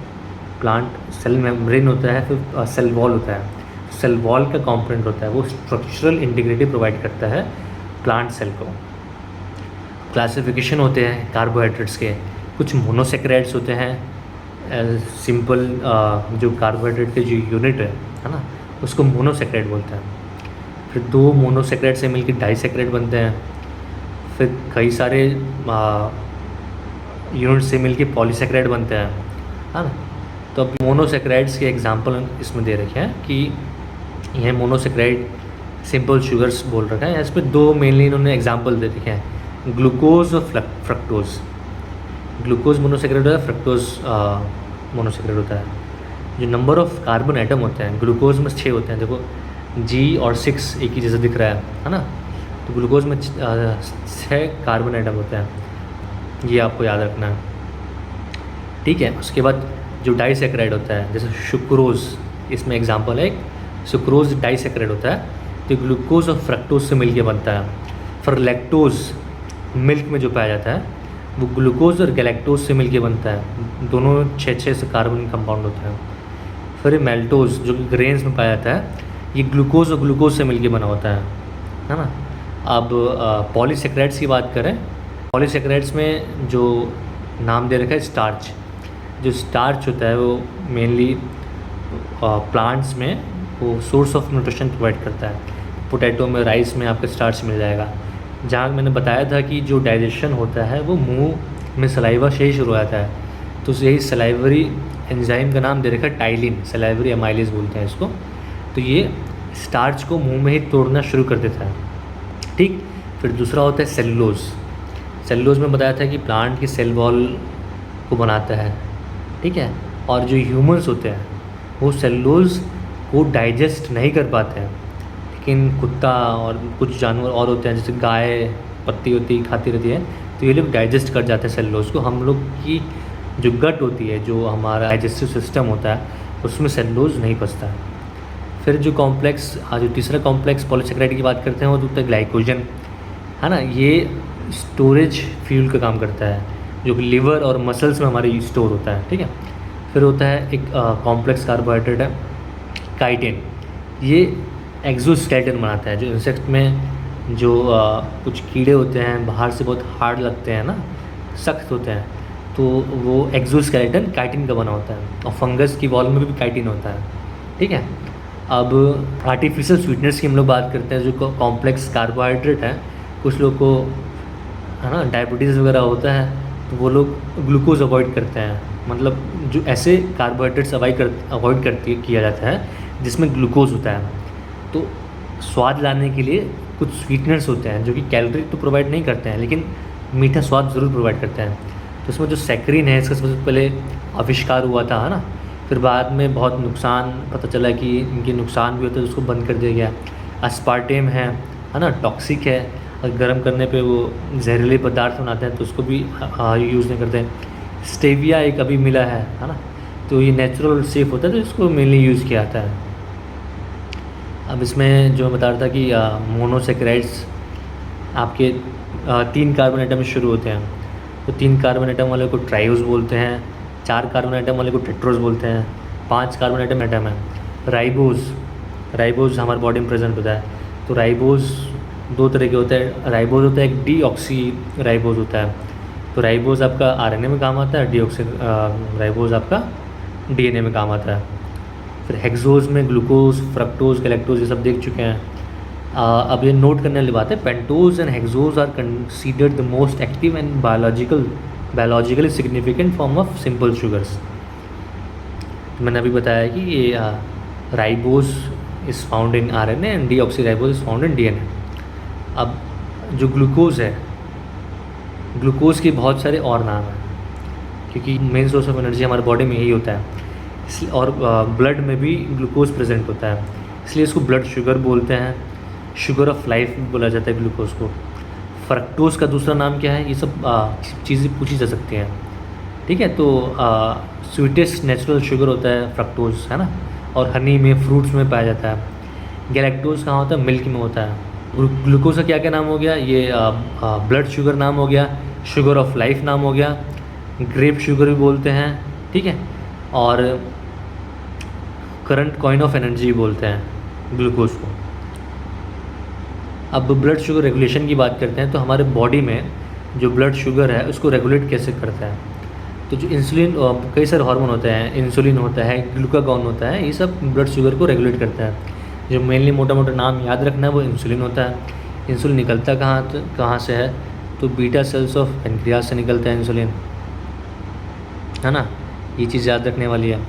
प्लांट सेल मेम्ब्रेन होता है, फिर सेल वॉल होता है, सेल वॉल का कंपोनेंट होता है, वो स्ट्रक्चरल इंटीग्रिटी प्रोवाइड करता है प्लांट सेल को। क्लासिफिकेशन होते हैं कार्बोहाइड्रेट्स के, कुछ मोनोसेक्राइड्स होते हैं, सिंपल जो कार्बोहाइड्रेट के जो यूनिट है ना, उसको मोनोसेक्राइड बोलते हैं। फिर 2 मोनोसेक्राइड से मिलकर डाइसेक्राइड बनते हैं। फिर कई सारे यूनिट से मिलकर पॉलीसेक्राइड बनते हैं, है ना। तो अब मोनोसेक्राइड्स के एग्जांपल इसमें दे रखे हैं कि यह मोनोसेक्राइड सिंपल शुगर्स बोल रखा है। इस पर 2 मेनली इन्होंने एग्जांपल दे रखे हैं, ग्लूकोज और फ्रक्टोज। ग्लूकोज मोनोसेक्राइड होता है, फ्रक्टोज मोनोसेक्राइड होता है। जो नंबर ऑफ कार्बन एटम होते हैं ग्लूकोज में 6 होते हैं। देखो G और 6 एक ही जैसा दिख रहा है ना। तो ग्लूकोज में 6 कार्बन एटम होते हैं, ये आपको याद रखना है, ठीक है। उसके बाद जो डाइसेक्राइड होता है, जैसे सुक्रोज, इसमें एग्जांपल है, एक सुक्रोज डाइसेक्राइड होता है, तो ग्लूकोज और फ्रक्टोज से मिलके बनता है। फिर लैक्टोज मिल्क में जो पाया जाता है वो ग्लूकोज और गैलेक्टोज से मिलके बनता है, दोनों 6 से कार्बन कंपाउंड होता है। फिर मेल्टोज जो कि ग्रेन्स में पाया जाता है, ये ग्लूकोज और ग्लूकोज से मिलके बना होता है ना। अब पॉलीसेक्राइड्स की बात करें, पॉलीसेक्राइड्स में जो नाम दे रखा है स्टार्च, जो स्टार्च होता है वो मेनली प्लांट्स में वो सोर्स ऑफ न्यूट्रिशन प्रोवाइड करता है। पोटैटो में, राइस में आपको स्टार्च मिल जाएगा। जहाँ मैंने बताया था कि जो डाइजेशन होता है वो मुंह में सलाइवा से ही शुरू होता है, तो यही सलाइवरी एंजाइम का नाम दे रखा है टाइलिन, सलाइवरी एमाइलेज बोलते हैं इसको। तो ये स्टार्च को मुंह में ही तोड़ना शुरू कर देता है, ठीक। फिर दूसरा होता है सेलुलोज। सेलुलोज में बताया था कि प्लांट की सेल वॉल को बनाता है, ठीक है। और जो ह्यूमंस होते हैं वो सेलुलोज को डाइजेस्ट नहीं कर पाते हैं, लेकिन कुत्ता और कुछ जानवर और होते हैं जैसे गाय पत्ती होती खाती रहती है, तो ये लोग डाइजेस्ट कर जाते हैं सेलुलोज को। हम लोग की जो गट होती है, जो हमारा डाइजेस्टिव सिस्टम होता है, उसमें सेलुलोज नहीं पचता है। फिर जो कॉम्प्लेक्स, जो तीसरा कॉम्प्लेक्स पॉलीसेकेराइड की बात करते हैं वो होता है ग्लाइकोजन, है ना। ये स्टोरेज फ्यूल का काम करता है, जो कि लिवर और मसल्स में हमारे स्टोर होता है, ठीक है। फिर होता है एक कॉम्प्लेक्स कार्बोहाइड्रेट है काइटिन, ये एक्सोस्केलेटन बनाता है। जो इंसेक्ट में जो कुछ कीड़े होते हैं बाहर से बहुत हार्ड लगते हैं ना, सख्त होते हैं, तो वो एक्सोस्केलेटन काइटिन का बना होता है। और फंगस की वॉल में भी काइटिन होता है, ठीक है। अब आर्टिफिशियल स्वीटनर्स की हम लोग बात करते हैं, जो कॉम्प्लेक्स कार्बोहाइड्रेट है। कुछ लोग को, है ना, डायबिटीज़ वगैरह होता है, तो वो लोग ग्लूकोज अवॉइड करते हैं। मतलब जो ऐसे कार्बोहाइड्रेट्स अवॉइड किया जाता है जिसमें ग्लूकोज होता है। तो स्वाद लाने के लिए कुछ स्वीटनर्स होते हैं जो कि कैलोरी तो प्रोवाइड नहीं करते हैं, लेकिन मीठा स्वाद ज़रूर प्रोवाइड करते हैं। तो इसमें जो सैक्रिन है, इसका सबसे पहले आविष्कार हुआ था, है ना। फिर बाद में बहुत नुकसान पता चला कि इनके नुकसान भी होते हैं, उसको बंद कर दिया गया। अस्पार्टेम है ना, टॉक्सिक है, और गर्म करने पे वो जहरीले पदार्थ बनाते हैं, तो उसको भी यूज़ नहीं करते हैं। स्टेविया एक अभी मिला है ना, तो ये नेचुरल और सेफ़ होता है, तो इसको मेनली यूज़ किया जाता है। अब इसमें जो मैं बता रहा था कि मोनोसेक्राइड्स आपके 3 कार्बन आइटम में शुरू होते हैं, तो 3 कार्बन आइटम वाले को ट्राइओस बोलते हैं, 4 कार्बन आइटम वाले को टेट्रोस बोलते हैं, 5 कार्बन आइटम है राइबोज हमारे बॉडी में प्रेजेंट होता है। तो राइबोज 2 तरह के होते हैं। राइबोज होता है एक डीऑक्सी राइबोज होता है, तो राइबोज आपका आरएनए में काम आता है, डीऑक्सी राइबोज आपका डीएनए में काम आता है। फिर हेक्सोज में ग्लूकोज, फ्रक्टोज, गैलेक्टोज ये सब देख चुके हैं। अब ये नोट करने वाली बात है, pentose and hexose are considered the most active and biologically significant form of simple sugars. मैंने अभी बताया कि ये ribose is found in RNA and deoxy ribose is found in DNA. अब जो ग्लूकोज है, ग्लूकोज के बहुत सारे और नाम हैं, क्योंकि मेन सोर्स ऑफ एनर्जी हमारे बॉडी में यही होता है, और ब्लड में भी ग्लूकोज प्रेजेंट होता है, इसलिए इसको ब्लड शुगर बोलते हैं। शुगर ऑफ लाइफ बोला जाता है ग्लूकोज को। फ्रक्टोज का दूसरा नाम क्या है, ये सब चीज़ें पूछी जा सकती हैं, ठीक है। तो स्वीटेस्ट नेचुरल शुगर होता है फ्रक्टोज, है ना, और हनी में, फ्रूट्स में पाया जाता है। गैलेक्टोज कहाँ होता है, मिल्क में होता है। ग्लूकोज का क्या क्या नाम हो गया, ये ब्लड शुगर नाम हो गया, शुगर ऑफ लाइफ नाम हो गया, ग्रेप शुगर भी बोलते हैं, ठीक है, और करंट कॉइन ऑफ एनर्जी बोलते हैं ग्लूकोज को। अब ब्लड शुगर रेगुलेशन की बात करते हैं, तो हमारे बॉडी में जो ब्लड शुगर है उसको रेगुलेट कैसे करता है, तो जो इंसुलिन, कई सारे हार्मोन होते हैं, इंसुलिन होता है, ग्लूकागॉन होता है, ये सब ब्लड शुगर को रेगुलेट करता है। जो मेनली मोटा मोटा नाम याद रखना है वो इंसुलिन होता है। इंसुलिन निकलता कहाँ से है, तो बीटा सेल्स ऑफ पेनक्रियाज से निकलता है इंसुलिन, है ना, ये चीज़ याद रखने वाली है,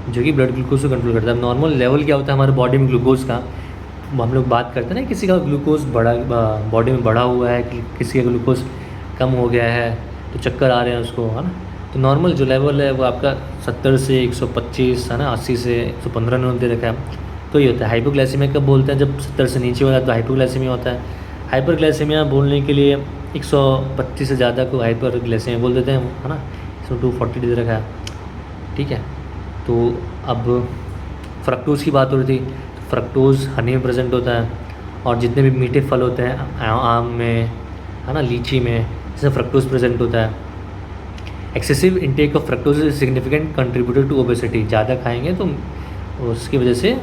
जो कि ब्लड ग्लूकोज को कंट्रोल करता है। नॉर्मल लेवल क्या होता है हमारे बॉडी में ग्लूकोज का, हम लोग बात करते हैं ना, किसी का ग्लूकोज बॉडी में बढ़ा हुआ है, किसी का ग्लूकोज कम हो गया है, तो चक्कर आ रहे हैं उसको, है ना। तो नॉर्मल जो लेवल है वो आपका 70 से 125, है ना, 80 से 115 ने दे रखा है, तो ये होता है। हाइपोग्लाइसेमिया कब बोलते हैं, जब 70 से नीचे होता है तो हाइपोग्लाइसेमिया होता है। हाइपरग्लाइसेमिया बोलने के लिए 125 से ज़्यादा को हाइपरग्लाइसेमिया बोल देते हैं, है ना। इसमें 240 दे रखा है, ठीक है। तो अब फ्रक्टोज़ की बात हो रही थी, फ्रक्टोज़ हनी में प्रेजेंट होता है, और जितने भी मीठे फल होते हैं, आम में, है ना, लीची में जैसे फ्रक्टोज प्रेजेंट होता है। Excessive intake of fructose is significant contributor to obesity, ज़्यादा खाएंगे तो उसकी वजह से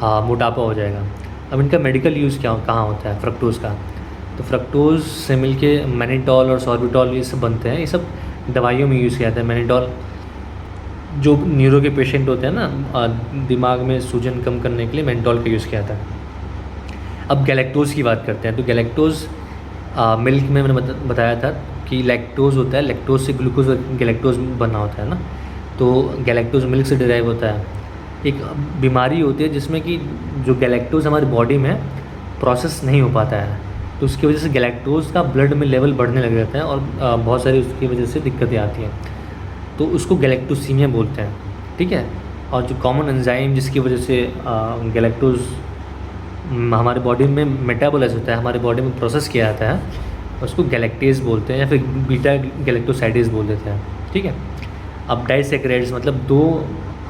मोटापा हो जाएगा। अब इनका मेडिकल यूज़ क्या कहाँ होता है फ्रक्टोज़ का, तो फ्रक्टोज़ से मिलके मैनिटॉल और सॉर्बिटॉल ये सब बनते हैं, ये सब दवाइयों में यूज़ किया जाता है। मैनिटॉल जो न्यूरो के पेशेंट होते हैं ना, दिमाग में सूजन कम करने के लिए मैनिटॉल का यूज़ किया जाता है। अब गैलेक्टोज़ की बात करते हैं, तो गैलेक्टोज़ मिल्क में मैंने बताया था कि लैक्टोज़ होता है, लैक्टोज़ से ग्लूकोज गैलेक्टोज़ बना होता है ना, तो गैलेक्टोज़ मिल्क से डिराइव होता है। एक बीमारी होती है जिसमें कि जो गैलेक्टोज़ हमारी बॉडी में प्रोसेस नहीं हो पाता है, तो उसकी वजह से गैलेक्टोज़ का ब्लड में लेवल बढ़ने लग जाता है और बहुत सारी उसकी वजह से दिक्कतें आती हैं, तो उसको गैलेक्टोसीमिया बोलते हैं, ठीक है। और जो कॉमन एंजाइम जिसकी वजह से गैलेक्टोज़ हमारे बॉडी में मेटाबोलाइज होता है, हमारे बॉडी में प्रोसेस किया जाता है, उसको गैलेक्टेज बोलते हैं या फिर बीटा गैलेक्टोसाइडेज बोल देते हैं, ठीक है। अब डाइसैकेराइड्स मतलब दो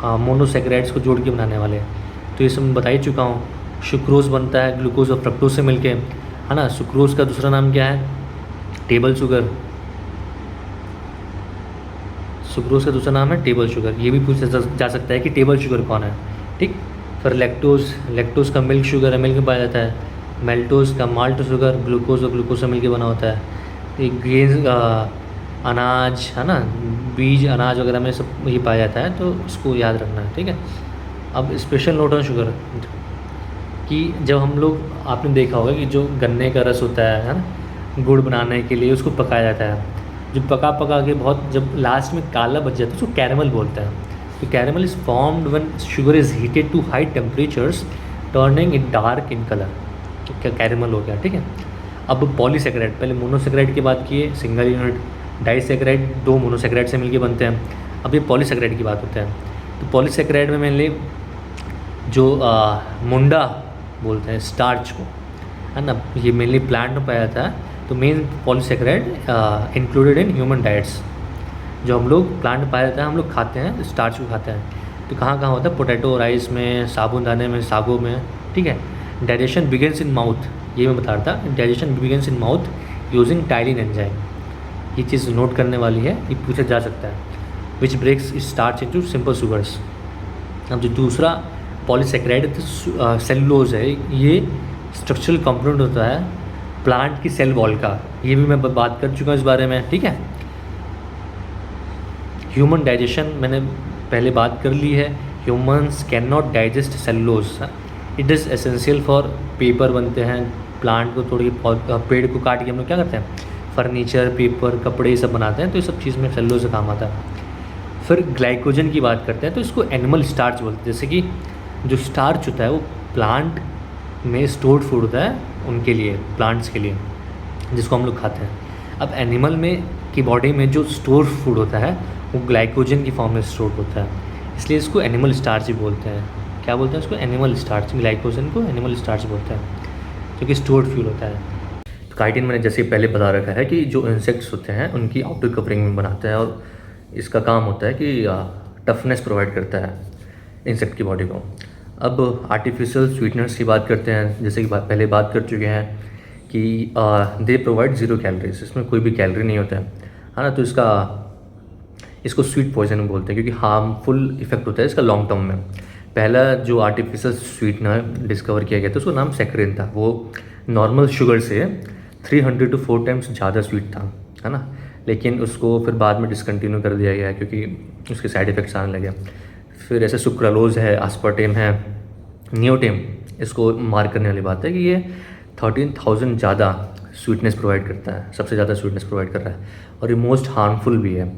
मोनोसैकेराइड्स को जोड़ के बनाने वाले, तो ये सब मैं बता ही चुका हूँ। सुक्रोज़ बनता है ग्लूकोज और फ्रक्टोज से मिलके, है ना। सुक्रोज़ का दूसरा नाम क्या है, टेबल शुगर। सुक्रोज़ का दूसरा नाम है टेबल शुगर, ये भी पूछा जा सकता है कि टेबल शुगर कौन है, ठीक। फिर लैक्टोज़ का मिल्क शुगर है, मिल्क में पाया जाता है। मेल्टोज़ का माल्ट शुगर, ग्लूकोज और ग्लूकोज से मिलकर बना होता है। एक ग्रेन अनाज है ना, बीज अनाज वगैरह में सब ये पाया जाता है, तो उसको याद रखना है, ठीक है। अब स्पेशल नोट ऑन शुगर कि जब हम लोग, आपने देखा होगा कि जो गन्ने का रस होता है ना, गुड़ बनाने के लिए उसको पकाया जाता है, जो पका के बहुत जब लास्ट में काला बच जाता है उसको कैरेमल बोलते हैं। तो caramel is formed when sugar is heated to high temperatures turning it dark in colour, तो क्या कैरेमल हो गया, ठीक है। अब पॉलीसैकेराइड, पहले मोनोसैकेराइड की बात की है, सिंगल यूनिट। डाइसैकेराइड दो मोनोसैकेराइड से मिलकर बनते हैं। अब ये पॉलीसैकेराइड की बात होता है, तो पॉलीसैकेराइड में मेनली जो मुंडा बोलते हैं स्टार्च को, है ना, ये मेनली प्लांट में पाया जाता है। तो main polysaccharide included in human diets, जो हम लोग प्लांट में पाया जाता है, हम लोग खाते हैं, स्टार्च को खाते हैं। तो कहाँ कहाँ होता है, पोटैटो राइस में, साबूदाने में, सागों में, ठीक है। डाइजेशन बिगिनस इन माउथ, ये मैं बता रहा था, digestion begins in mouth using ptyalin enzyme, ये चीज़ नोट करने वाली है, ये पूछा जा सकता है। Which breaks starch into simple sugars. अब जो दूसरा पॉलीसैकेराइड सेलुलोज है, ये स्ट्रक्चरल कंपोनेंट होता है प्लांट की सेल वॉल का, ये भी मैं बात कर चुका हूँ इस बारे में, ठीक है। ह्यूमन डाइजेशन मैंने पहले बात कर ली है, humans can not digest cellulose, it is essential for paper बनते हैं, प्लांट को थोड़ी पेड़ को काट के हम लोग क्या करते हैं, फर्नीचर, पेपर, कपड़े ये सब बनाते हैं, तो ये सब चीज़ में सेलुलोज का काम आता है। फिर ग्लाइकोजन की बात करते हैं, तो इसको एनिमल स्टार्च बोलते हैं। जैसे कि जो स्टार्च होता है वो प्लांट में स्टोर्ड फूड होता है उनके लिए, प्लांट्स के लिए, जिसको हम लोग खाते हैं। अब एनिमल में की बॉडी में जो स्टोर फूड होता है वो ग्लाइकोजन की फॉर्म में स्टोर होता है, इसलिए इसको एनिमल स्टार्च ही बोलते हैं। क्या बोलते हैं इसको, एनिमल स्टार्च, ग्लाइकोजन को एनिमल स्टार्च बोलते हैं, जो कि स्टोर्ड फ्यूल होता है। तो काइटिन मैंने जैसे पहले बता रखा है कि जो इंसेक्ट्स होते हैं उनकी आउटर कवरिंग में बनाता है, और इसका काम होता है कि टफनेस प्रोवाइड करता है इंसेक्ट की बॉडी को। अब आर्टिफिशियल स्वीटनर्स की बात करते हैं, जैसे कि पहले बात कर चुके हैं कि दे प्रोवाइड 0 कैलोरीज, इसमें कोई भी कैलोरी नहीं होता है ना। तो इसको स्वीट पॉइजन बोलते हैं, क्योंकि हार्मफुल इफेक्ट होता है इसका लॉन्ग टर्म में। पहला जो आर्टिफिशियल स्वीटनर डिस्कवर किया गया था उसका नाम सैकरिन था, वो नॉर्मल शुगर से 300 to 4 टाइम्स ज़्यादा स्वीट था, है ना। लेकिन उसको फिर बाद में डिसकंटिन्यू कर दिया गया क्योंकि उसके साइड इफ़ेक्ट्स आने लगे। फिर ऐसे सुक्रालोज है, आस्पार्टेम है, नियोटेम, इसको मार्क करने वाली बात है कि ये 13,000 ज़्यादा स्वीटनेस प्रोवाइड करता है, सबसे ज़्यादा स्वीटनेस प्रोवाइड कर रहा है, और ये मोस्ट हार्मफुल भी है।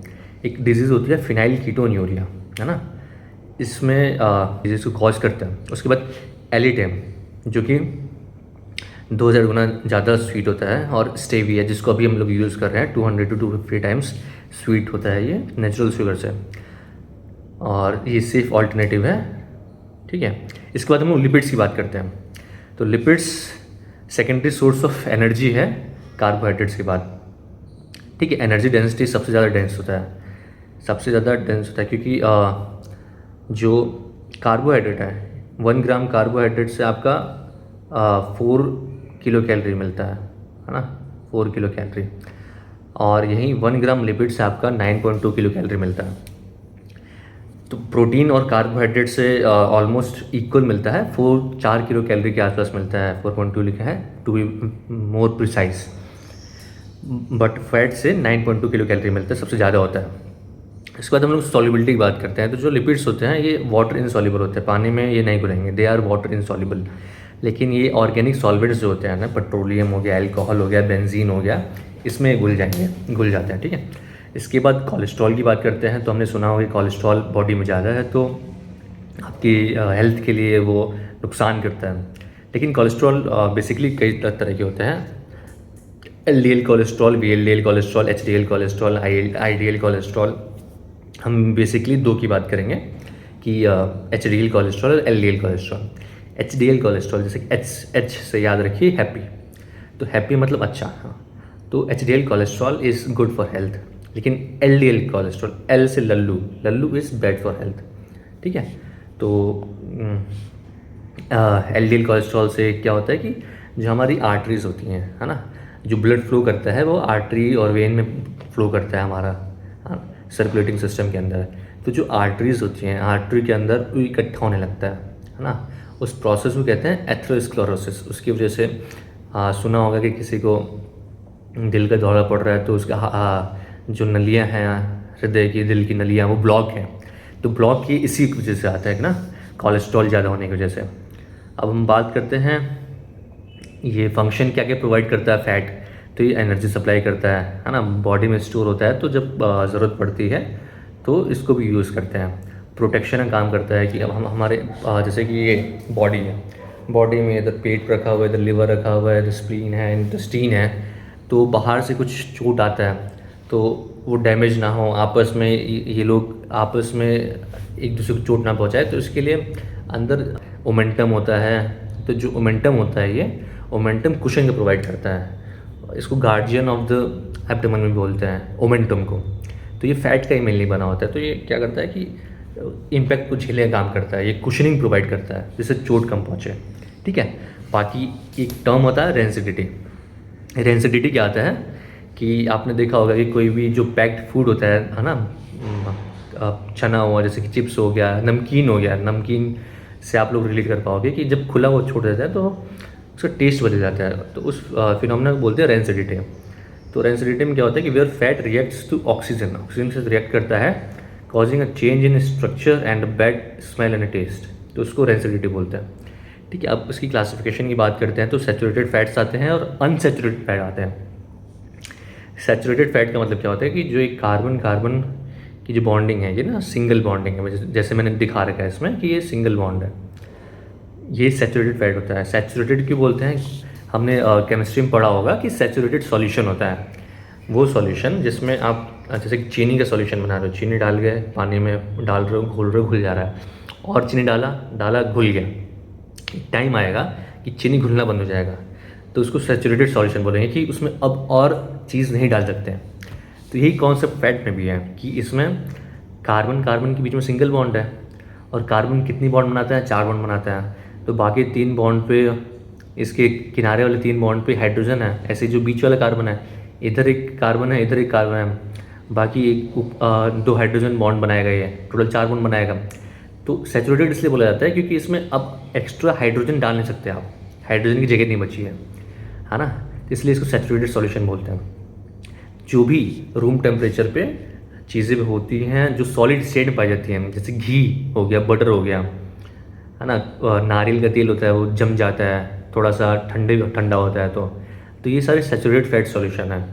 एक डिजीज़ होती है फिनाइल कीटोन्यूरिया, है ना, इसमें डिजीज़ को कॉज करता है। उसके बाद एलिटेम, जो कि 2000 गुना ज़्यादा स्वीट होता है, और स्टेविया, जिसको अभी हम लोग यूज़ कर रहे हैं, 200 to 250 टाइम्स स्वीट होता है ये नेचुरल शुगर से, और ये सेफ ऑल्टरनेटिव है, ठीक है। इसके बाद हम लोग लिपिड्स की बात करते हैं। तो lipids secondary source of energy है कार्बोहाइड्रेट्स के बाद, ठीक है। एनर्जी डेंसिटी सबसे ज़्यादा डेंस होता है, सबसे ज़्यादा डेंस होता है, क्योंकि जो कार्बोहाइड्रेट है, 1 ग्राम कार्बोहाइड्रेट से आपका 4 किलो कैलोरी मिलता है ना, 4 किलो कैलोरी, और यहीं 1 ग्राम लिपिड से आपका 9.2 किलो कैलोरी मिलता है। तो प्रोटीन और कार्बोहाइड्रेट से ऑलमोस्ट इक्वल मिलता है, 4 किलो कैलोरी के आसपास मिलता है, 4.2 लिखा है to be more precise. But fat से 9.2 किलो कैलोरी मिलता है, सबसे ज़्यादा होता है। इसके बाद हम लोग सॉल्युबिलिटी की बात करते हैं। तो जो लिपिड्स होते हैं ये वाटर इनसॉल्युबल होते हैं, पानी में ये नहीं घुलेंगे, दे आर वाटर इनसॉल्युबल। लेकिन ये ऑर्गेनिक सॉल्वेंट्स जो होते हैं ना, पेट्रोलियम हो गया, अल्कोहल हो गया, बेंजीन हो गया, इसमें घुल जाते हैं, ठीक है। इसके बाद कोलेस्ट्रॉल की बात करते हैं। तो हमने सुना होगा कि कोलेस्ट्रॉल बॉडी में ज़्यादा है तो आपकी हेल्थ के लिए वो नुकसान करता है। लेकिन कोलेस्ट्रॉल बेसिकली कई तरह के होते हैं, LDL cholesterol, VLDL cholesterol, HDL cholesterol, IDL cholesterol. हम बेसिकली दो की बात करेंगे कि HDL कोलेस्ट्रॉल और LDL कोलेस्ट्रॉल। HDL कोलेस्ट्रॉल जैसे H से याद रखिए हैप्पी, तो हैप्पी मतलब अच्छा, हाँ। तो HDL cholesterol is good for health. लेकिन LDL कोलेस्ट्रॉल, L से Lallu is bad for health, ठीक है। तो LDL कोलेस्ट्रॉल से क्या होता है कि जो हमारी आर्टरीज होती हैं, है ना, जो ब्लड फ्लो करता है वो आर्टरी और वेन में फ्लो करता है हमारा, हाँ, सर्कुलेटिंग सिस्टम के अंदर। तो जो आर्टरीज होती हैं, आर्टरी के अंदर वो इकट्ठा होने लगता है ना, उस प्रोसेस को कहते हैं एथेरोस्क्लेरोसिस। उसकी वजह से सुना होगा कि किसी को दिल का दौरा पड़ रहा है तो उसका जो नलियाँ हैं हृदय की, दिल की नलियाँ, वो ब्लॉक हैं। तो ब्लॉक ये इसी वजह से आता है कि ना, कोलेस्ट्रॉल ज़्यादा होने की वजह से। अब हम बात करते हैं ये फंक्शन क्या क्या प्रोवाइड करता है फैट। तो ये एनर्जी सप्लाई करता है ना, बॉडी में स्टोर होता है, तो जब ज़रूरत पड़ती है तो इसको भी यूज़ करते हैं। प्रोटेक्शन का काम करता है कि अब हम हमारे जैसे कि ये बॉडी है, बॉडी में इधर पेट रखा हुआ है, इधर लिवर रखा हुआ है, इधर स्प्लीन है, इंटेस्टीन है। तो बाहर से कुछ चोट आता है तो वो डैमेज ना हो, आपस में ये लोग आपस में एक दूसरे को चोट ना पहुँचाए, तो इसके लिए अंदर मोमेंटम होता है। तो जो मोमेंटम होता है, ये मोमेंटम कुशन को प्रोवाइड करता है। इसको गार्जियन ऑफ द एब्डोमेन में बोलते हैं मोमेंटम को। तो ये फैट का ही मेनली बना होता है। तो ये क्या करता है कि इम्पैक्ट को झेलने का काम करता है, ये कुशनिंग प्रोवाइड करता है जिससे चोट कम पहुँचे, ठीक है। बाकी एक टर्म होता है रेंसिडिटी। रेंसिडिटी क्या आता है कि आपने देखा होगा कि कोई भी जो पैक्ड फूड होता है ना, चना हुआ, जैसे कि चिप्स हो गया, नमकीन हो गया, नमकीन से आप लोग रिलेट कर पाओगे कि जब खुला वो छोड़ देता है तो उसका टेस्ट बदल जाता है। तो उस फिनोमेना को बोलते हैं रेंसिडिटी। तो रेंसिडिटी में क्या होता है कि where fat reacts to oxygen, oxygen से रिएक्ट करता है, causing a change in structure and bad smell and taste, तो उसको रेंसिडिटी बोलते हैं, ठीक है। अब इसकी क्लासिफिकेशन की बात करते हैं तो सैचुरेटेड फैट्स आते हैं और अनसैचुरेटेड फैट आते हैं। सैचुरेटेड फैट का मतलब क्या होता है कि जो एक कार्बन कार्बन की जो बॉन्डिंग है, ये ना सिंगल बॉन्डिंग है, जैसे मैंने दिखा रखा है इसमें कि ये सिंगल बॉन्ड है, ये सैचुरेटेड फैट होता है। सैचुरेटेड क्यों बोलते हैं, हमने केमिस्ट्री में पढ़ा होगा कि सैचुरेटेड सॉल्यूशन होता है वो सॉल्यूशन जिसमें आप जैसे चीनी का सॉल्यूशन बना रहे हो, चीनी डाल गए पानी में, डाल रहे हो, घोल रहे हो, घुल जा रहा है, और चीनी डाला घुल गया, टाइम आएगा कि चीनी घुलना बंद हो जाएगा, तो उसको सैचुरेटेड सॉल्यूशन बोलेंगे कि उसमें अब और चीज़ नहीं डाल सकते हैं। तो यही कॉन्सेप्ट फैट में भी है कि इसमें कार्बन कार्बन के बीच में सिंगल बॉन्ड है, और कार्बन कितनी बॉन्ड बनाता है, 4 बॉन्ड बनाता है। तो बाकी 3 बॉन्ड पे, इसके किनारे वाले 3 बॉन्ड पे हाइड्रोजन है, ऐसे जो बीच वाला कार्बन है, इधर एक कार्बन है, इधर एक कार्बन है, बाकी 2 हाइड्रोजन बॉन्ड बनाएगा, ये टोटल 4 बॉन्ड बनाएगा। तो सैचुरेटेड इसलिए बोला जाता है क्योंकि इसमें अब एक्स्ट्रा हाइड्रोजन डाल नहीं सकते आप, हाइड्रोजन की जगह नहीं बची है ना, तो इसलिए इसको सैचुरेटेड सॉल्यूशन बोलते हैं। जो भी रूम टेम्परेचर पे चीज़ें होती हैं जो सॉलिड स्टेट में पाई जाती हैं, जैसे घी हो गया, बटर हो गया, है ना, नारियल का तेल होता है वो जम जाता है, थोड़ा सा ठंडा होता है, तो ये सारे सैचुरेटेड फैट सॉल्यूशन है।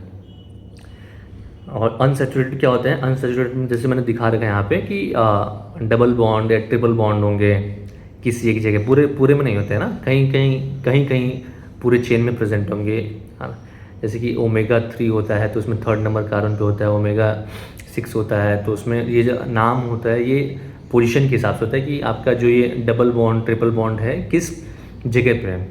और अनसैचुरेटेड क्या होते हैं, अनसैचुरेटेड में जैसे मैंने दिखा रखा है यहाँ पे कि डबल बॉन्ड या ट्रिपल बॉन्ड होंगे किसी एक जगह, पूरे में नहीं होते हैं ना, कहीं पूरे चेन में प्रेजेंट होंगे, है ना। जैसे कि ओमेगा 3 होता है तो उसमें 3rd नंबर कार्बन पे होता है, ओमेगा 6 होता है तो उसमें ये जो नाम होता है ये पोजीशन के हिसाब से होता है कि आपका जो ये डबल बॉन्ड ट्रिपल बॉन्ड है किस जगह पे है।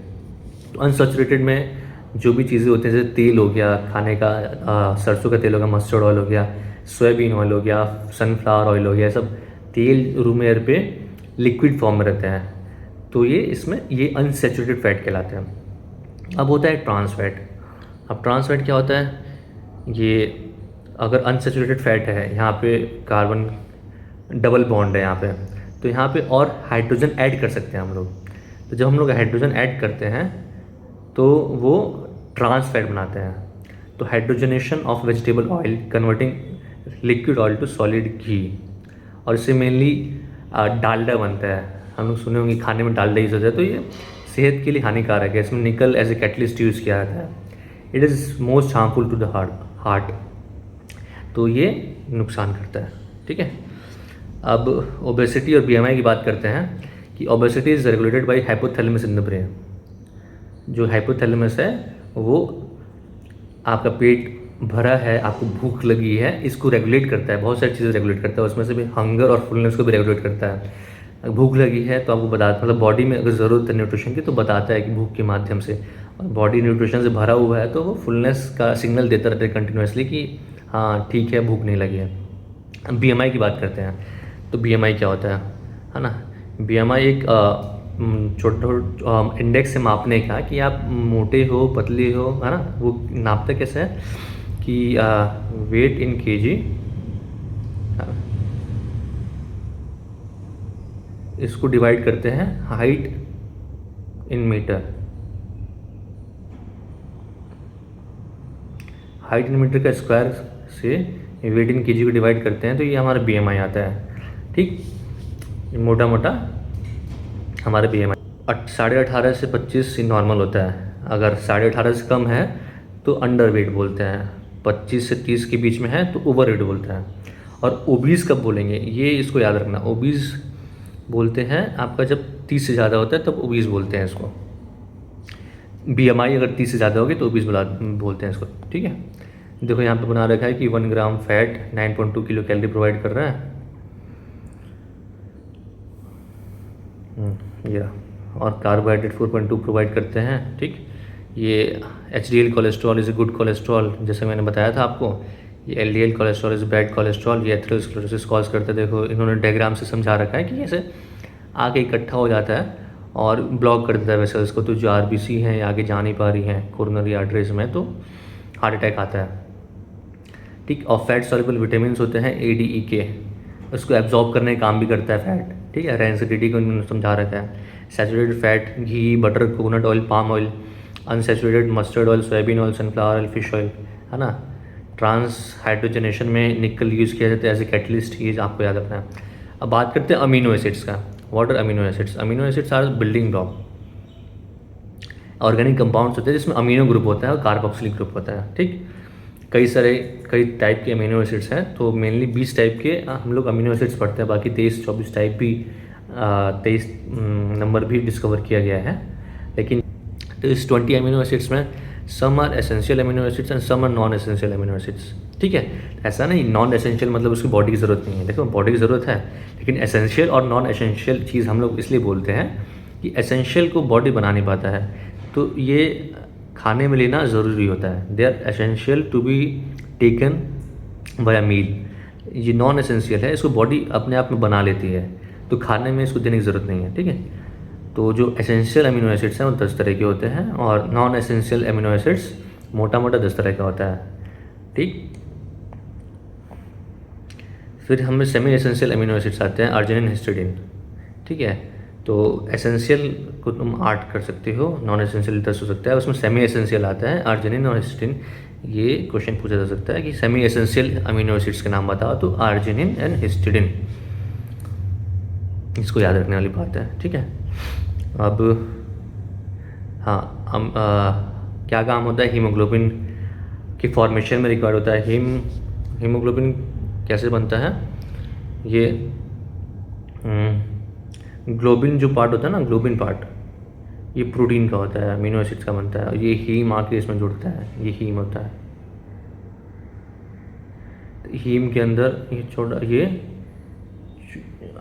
तो अनसैचुरेटेड में जो भी चीज़ें होती हैं, जैसे तेल हो गया खाने का, सरसों का तेल हो गया, मस्टर्ड ऑयल हो गया, सोयाबीन ऑयल हो गया, सनफ्लावर ऑयल हो गया, सब तेल रूम एयर पे लिक्विड फॉर्म में रहते हैं, तो ये इसमें ये अनसैचुरेटेड फैट कहलाते हैं। अब होता है ट्रांस फैट। अब ट्रांस फैट क्या होता है? ये अगर अनसैचुरेटेड फैट है, यहाँ पे कार्बन डबल बॉन्ड है यहाँ पे, तो यहाँ पे और हाइड्रोजन ऐड कर सकते हैं हम लोग। तो जब हम लोग हाइड्रोजन ऐड करते हैं तो वो ट्रांस फैट बनाते हैं। तो hydrogenation of vegetable oil converting liquid oil to solid ghee, और इससे मेनली डालडा बनता है। हम लोग सुने होंगे खाने में डालडा यूज़ होता है, तो ये सेहत के लिए हानिकारक है। इसमें निकल एज ए कैटलिस्ट यूज़ किया जाता है। It is most harmful to the heart, तो ये नुकसान करता है। ठीक है, अब ओबेसिटी और बीएमआई की बात करते हैं कि obesity is regulated by hypothalamus in the brain. जो हाइपोथैलेमस है वो आपका पेट भरा है, आपको भूख लगी है, इसको रेगुलेट करता है, बहुत सारी चीज़ें रेगुलेट करता है, उसमें से भी हंगर और फुलनेस को भी रेगुलेट करता है। भूख लगी है तो आपको बताता, मतलब बॉडी में अगर ज़रूरत है न्यूट्रिशन की तो बताता है कि भूख के माध्यम से, और बॉडी न्यूट्रिशन से भरा हुआ है तो वो फुलनेस का सिग्नल देता रहता है कंटिन्यूसली कि हाँ ठीक है, भूख नहीं लगी है। बीएमआई की बात करते हैं, तो बीएमआई क्या होता है ना? बीएमआई एक छोटा इंडेक्स से मापने का कि आप मोटे हो पतले हो, है ना? वो नापता कैसे है कि वेट इन केजी, इसको डिवाइड करते हैं height in metre. Height in metre का स्क्वायर से वेट इन केजी को डिवाइड करते हैं तो ये हमारा बीएमआई आता है। ठीक, मोटा मोटा हमारा बीएमआई 18.5 से 25 नॉर्मल होता है। अगर 18.5 से कम है तो अंडर वेट बोलते हैं, 25 से 30 के बीच में है तो ओवर वेट बोलते हैं। और ओबीज कब बोलेंगे, ये इसको याद रखना, ओबीज बोलते हैं आपका जब 30 से ज़्यादा होता है तब ओबीज बोलते हैं इसको। बीएमआई अगर 30 से ज़्यादा होगी तो ओबीज बोलते हैं इसको। ठीक है, देखो यहाँ पे बना रखा है कि 1 ग्राम फैट 9.2 किलो कैलोरी प्रोवाइड कर रहा है। ये और कार्बोहाइड्रेट 4.2 प्रोवाइड करते हैं। ठीक, ये HDL cholesterol is a good cholesterol, जैसे मैंने बताया था आपको। ये LDL cholesterol is bad cholesterol, ये एथेरोस्क्लेरोसिस कॉज करते हैं। देखो इन्होंने डायग्राम से समझा रखा है कि ऐसे आगे इकट्ठा हो जाता है और ब्लॉक कर देता है वेसल्स को, तो जो आरबीसी हैं आगे जा नहीं पा रही हैं कोरोनरी आर्टरीज में, तो हार्ट अटैक आता है। ठीक, और फैट सॉल्युबल विटामिन होते हैं ADE के, उसको एब्जॉर्ब करने का काम भी करता है फैट। ठीक है, रेंसिडिटी को इन्होंने समझा रखा है। Saturated fat ghee, butter, coconut oil, palm oil, unsaturated mustard oil, soybean oil, sunflower oil, fish oil, है ना? ट्रांस हाइड्रोजनेशन में निकल यूज़ किया जाता है एज ए कैटलिस्ट, ये आपको याद रखना है। अब बात करते हैं अमीनो एसिड्स का। What are amino acids? Amino acids are building block, organic compounds होते हैं जिसमें अमीनो ग्रुप होता है और कार्बोक्सिलिक ग्रुप होता है। ठीक, कई टाइप के अमीनो एसिड्स हैं, तो मेनली 20 टाइप के हम लोग अमीनो एसिड्स पढ़ते हैं, बाकी 23-24 टाइप भी 23 नंबर भी डिस्कवर किया गया है। लेकिन तो इस 20 अमीनो एसिड्स में some are essential amino acids and some are non essential amino acids. ठीक है, ऐसा नहीं नॉन एसेंशियल मतलब उसकी बॉडी की ज़रूरत नहीं है, देखो बॉडी की ज़रूरत है, लेकिन एसेंशियल और नॉन एसेंशियल चीज़ हम लोग इसलिए बोलते हैं कि एसेंशियल को बॉडी बना नहीं पाता है, तो ये खाने में लेना ज़रूरी होता है। They are essential to be taken by meal. ये नॉन एसेंशियल है, इसको बॉडी अपने आप में बना लेती है, तो खाने में इसको देने की ज़रूरत नहीं है। ठीक है, तो जो एसेंशियल अमीनो एसिड्स हैं वो 10 तरह के होते हैं, और नॉन एसेंशियल अमीनो एसिड्स मोटा मोटा 10 तरह का होता है। ठीक, फिर हमें सेमी एसेंशियल अमीनो एसिड्स आते हैं, अर्जिनिन, हिस्टिडाइन। ठीक है, तो एसेंशियल को तुम 8 कर सकते हो, नॉन एसेंशियल 10 हो सकता है, उसमें सेमी एसेंशियल आता है अर्जिनिन और हिस्टिडाइन। ये क्वेश्चन पूछा जा सकता है कि सेमी एसेंशियल अमीनो एसिड्स के नाम बताओ, तो अर्जिनिन एंड हिस्टिडाइन, इसको याद रखने वाली बात है। ठीक है, अब हाँ, क्या काम होता है? हीमोग्लोबिन की फॉर्मेशन में रिक्वायर्ड होता है। हीमोग्लोबिन कैसे बनता है? ये ग्लोबिन जो पार्ट होता है ना, ग्लोबिन पार्ट, ये प्रोटीन का होता है, अमीनो एसिड्स का बनता है, और ये हीम आके इसमें जुड़ता है, ये हीम होता है। तो हीम के अंदर ये छोटा ये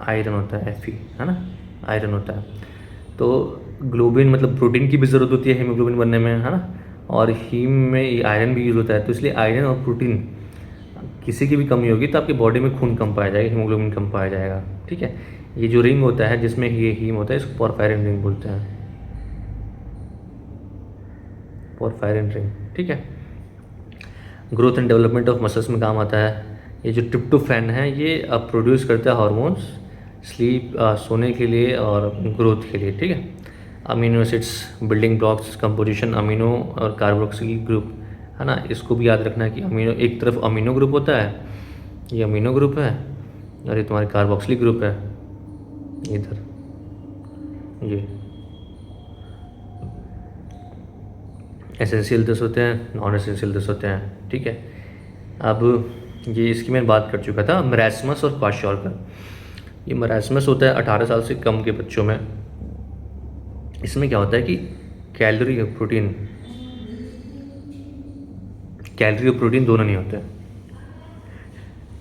आयरन होता है, Fe, है ना, आयरन होता है। तो ग्लोबिन मतलब प्रोटीन की भी ज़रूरत होती है हीमोग्लोबिन बनने में, है ना, और हीम में ये आयरन भी यूज़ होता है, तो इसलिए आयरन और प्रोटीन किसी की भी कमी होगी तो आपकी बॉडी में खून कम पाया जाएगा, हीमोग्लोबिन कम पाया जाएगा। ठीक है, ये जो रिंग होता है जिसमें ये हीम होता है, इसको पोरफायरिन रिंग बोलते हैं, पोरफायरिन रिंग। ठीक है, growth and development of muscles में काम आता है। ये जो ट्रिप्टोफैन है ये प्रोड्यूस करता है हार्मोन्स स्लीप, सोने के लिए और ग्रोथ के लिए, ठीक है। Amino acids, building blocks, composition, amino और कार्बोक्सिल ग्रुप, है ना, इसको भी याद रखना है कि अमीनो, एक तरफ अमीनो ग्रुप होता है, ये अमीनो ग्रुप है, और ये तुम्हारे कार्बोक्सिलिक ग्रुप है इधर, ये एसेंशियल 10 होते हैं, नॉन एसेंशियल 10 होते हैं, ठीक है। अब ये इसकी मैं बात कर चुका था, मरासमस और क्वाशॉर्कर। ये मरासमस होता है 18 साल से कम के बच्चों में। इसमें क्या होता है कि कैलोरी और प्रोटीन दोनों नहीं होते,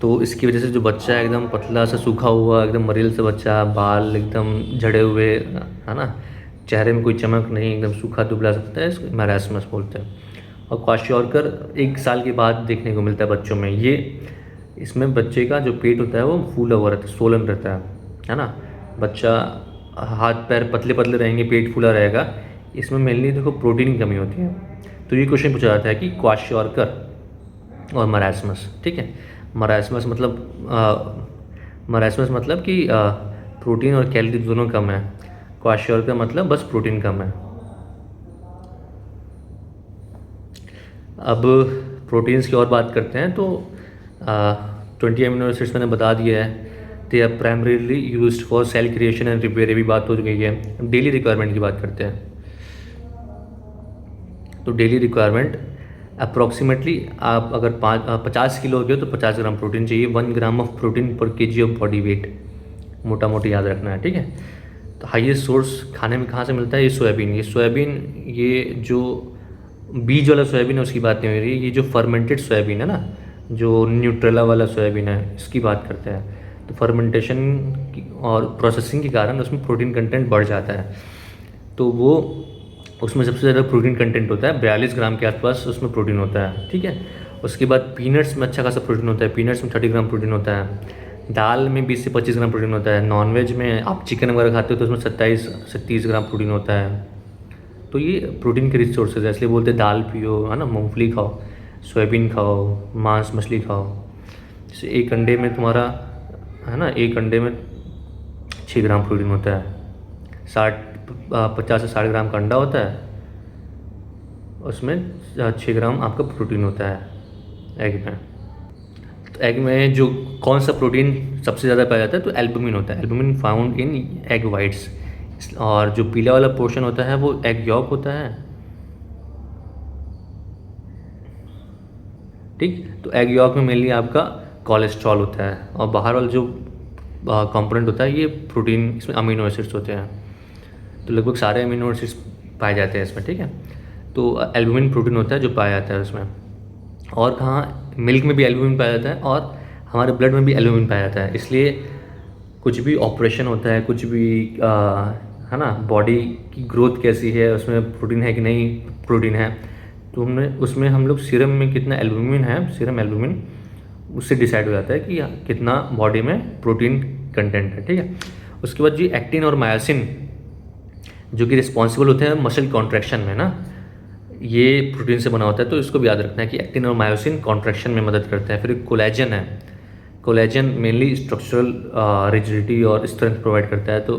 तो इसकी वजह से जो बच्चा है एकदम पतला सा, सूखा हुआ, एकदम मरील सा बच्चा, बाल एकदम झड़े हुए, है ना, चेहरे में कोई चमक नहीं, एकदम सूखा दुबला सा होता है, इसको मरासमस बोलते हैं। और क्वाशियोरकर 1 साल के बाद देखने को मिलता है बच्चों में। ये इसमें बच्चे का जो पेट होता है वो फूला हुआ रहता है, सोलन रहता है ना। बच्चा हाथ पैर पतले पतले रहेंगे, पेट फूला रहेगा, इसमें मेनली देखो प्रोटीन की कमी होती है। तो ये क्वेश्चन पूछा जाता है कि क्वाशियोरकर और मरासमस, ठीक है। मरासमस मतलब कि प्रोटीन और कैलोरी दोनों कम है, क्वाशियोरकर मतलब बस प्रोटीन कम है। अब प्रोटीन्स की और बात करते हैं तो 20 अमीनो एसिड्स मैंने बता दिया है। They are primarily used for cell creation and repair, भी बात हो गई है। डेली रिक्वायरमेंट की बात करते हैं तो डेली रिक्वायरमेंट अप्रॉक्सीमेटली आप अगर 50 किलो हो गए तो 50 ग्राम प्रोटीन चाहिए। 1 ग्राम ऑफ प्रोटीन पर केजी ऑफ बॉडी वेट, मोटा मोटी याद रखना है, ठीक है। तो हाईएस्ट सोर्स खाने में कहाँ से मिलता है? ये सोयाबीन, ये जो बीज वाला सोयाबीन है उसकी बात नहीं हो रही, ये जो फर्मेंटेड सोयाबीन है ना, जो न्यूट्रेला वाला सोयाबीन है, इसकी बात करते हैं। तो फर्मेंटेशन और प्रोसेसिंग के कारण उसमें प्रोटीन कंटेंट बढ़ जाता है, तो वो उसमें सबसे ज़्यादा प्रोटीन कंटेंट होता है, 42 ग्राम के आसपास उसमें प्रोटीन होता है, ठीक है। उसके बाद पीनट्स में अच्छा खासा प्रोटीन होता है, पीनट्स में 30 ग्राम प्रोटीन होता है। दाल में 20 से 25 ग्राम प्रोटीन होता है। नॉनवेज में आप चिकन वगैरह खाते हो तो उसमें 27 से 30 ग्राम प्रोटीन होता है। तो ये प्रोटीन के रिच सोर्सेज है, इसलिए बोलते हैं दाल पियो, है ना, मूंगफली खाओ, सोयाबीन खाओ, मांस मछली खाओ। जैसे एक अंडे में तुम्हारा, है ना, एक अंडे में 6 ग्राम प्रोटीन होता है। 50 से 60 ग्राम का अंडा होता है, उसमें 6 ग्राम आपका प्रोटीन होता है एग में। तो एग में जो कौन सा प्रोटीन सबसे ज़्यादा पाया जाता है? तो एल्बुमिन होता है। Albumin found in egg whites. और जो पीला वाला पोर्शन होता है वो एग यॉक होता है, ठीक। तो एग यॉक में मेनली आपका कोलेस्ट्रॉल होता है, और बाहर वाला जो कंपोनेंट होता है ये प्रोटीन, इसमें अमीनो एसिड्स होते हैं। तो लगभग सारे अमीनो एसिड्स पाए जाते हैं इसमें, ठीक है। तो एल्बुमिन प्रोटीन होता है जो पाया जाता है उसमें। और कहाँ? मिल्क में भी एल्बुमिन पाया जाता है, और हमारे ब्लड में भी एल्बुमिन पाया जाता है। इसलिए कुछ भी ऑपरेशन होता है, कुछ भी है ना, बॉडी की ग्रोथ कैसी है, उसमें प्रोटीन है कि नहीं प्रोटीन है, तो उसमें हम लोग सीरम में कितना एल्बुमिन है, सीरम एल्बुमिन, उससे डिसाइड हो जाता है कि कितना बॉडी में प्रोटीन कंटेंट है, ठीक है। उसके बाद जी एक्टिन और मायोसिन जो कि रिस्पॉन्सिबल होते हैं मसल कॉन्ट्रैक्शन में ना, ये प्रोटीन से बना होता है। तो इसको भी याद रखना है कि एक्टिन और मायोसिन कॉन्ट्रैक्शन में मदद करते हैं। फिर कोलेजन है, कोलेजन मेनली स्ट्रक्चरल रिजिडिटी और स्ट्रेंथ प्रोवाइड करता है। तो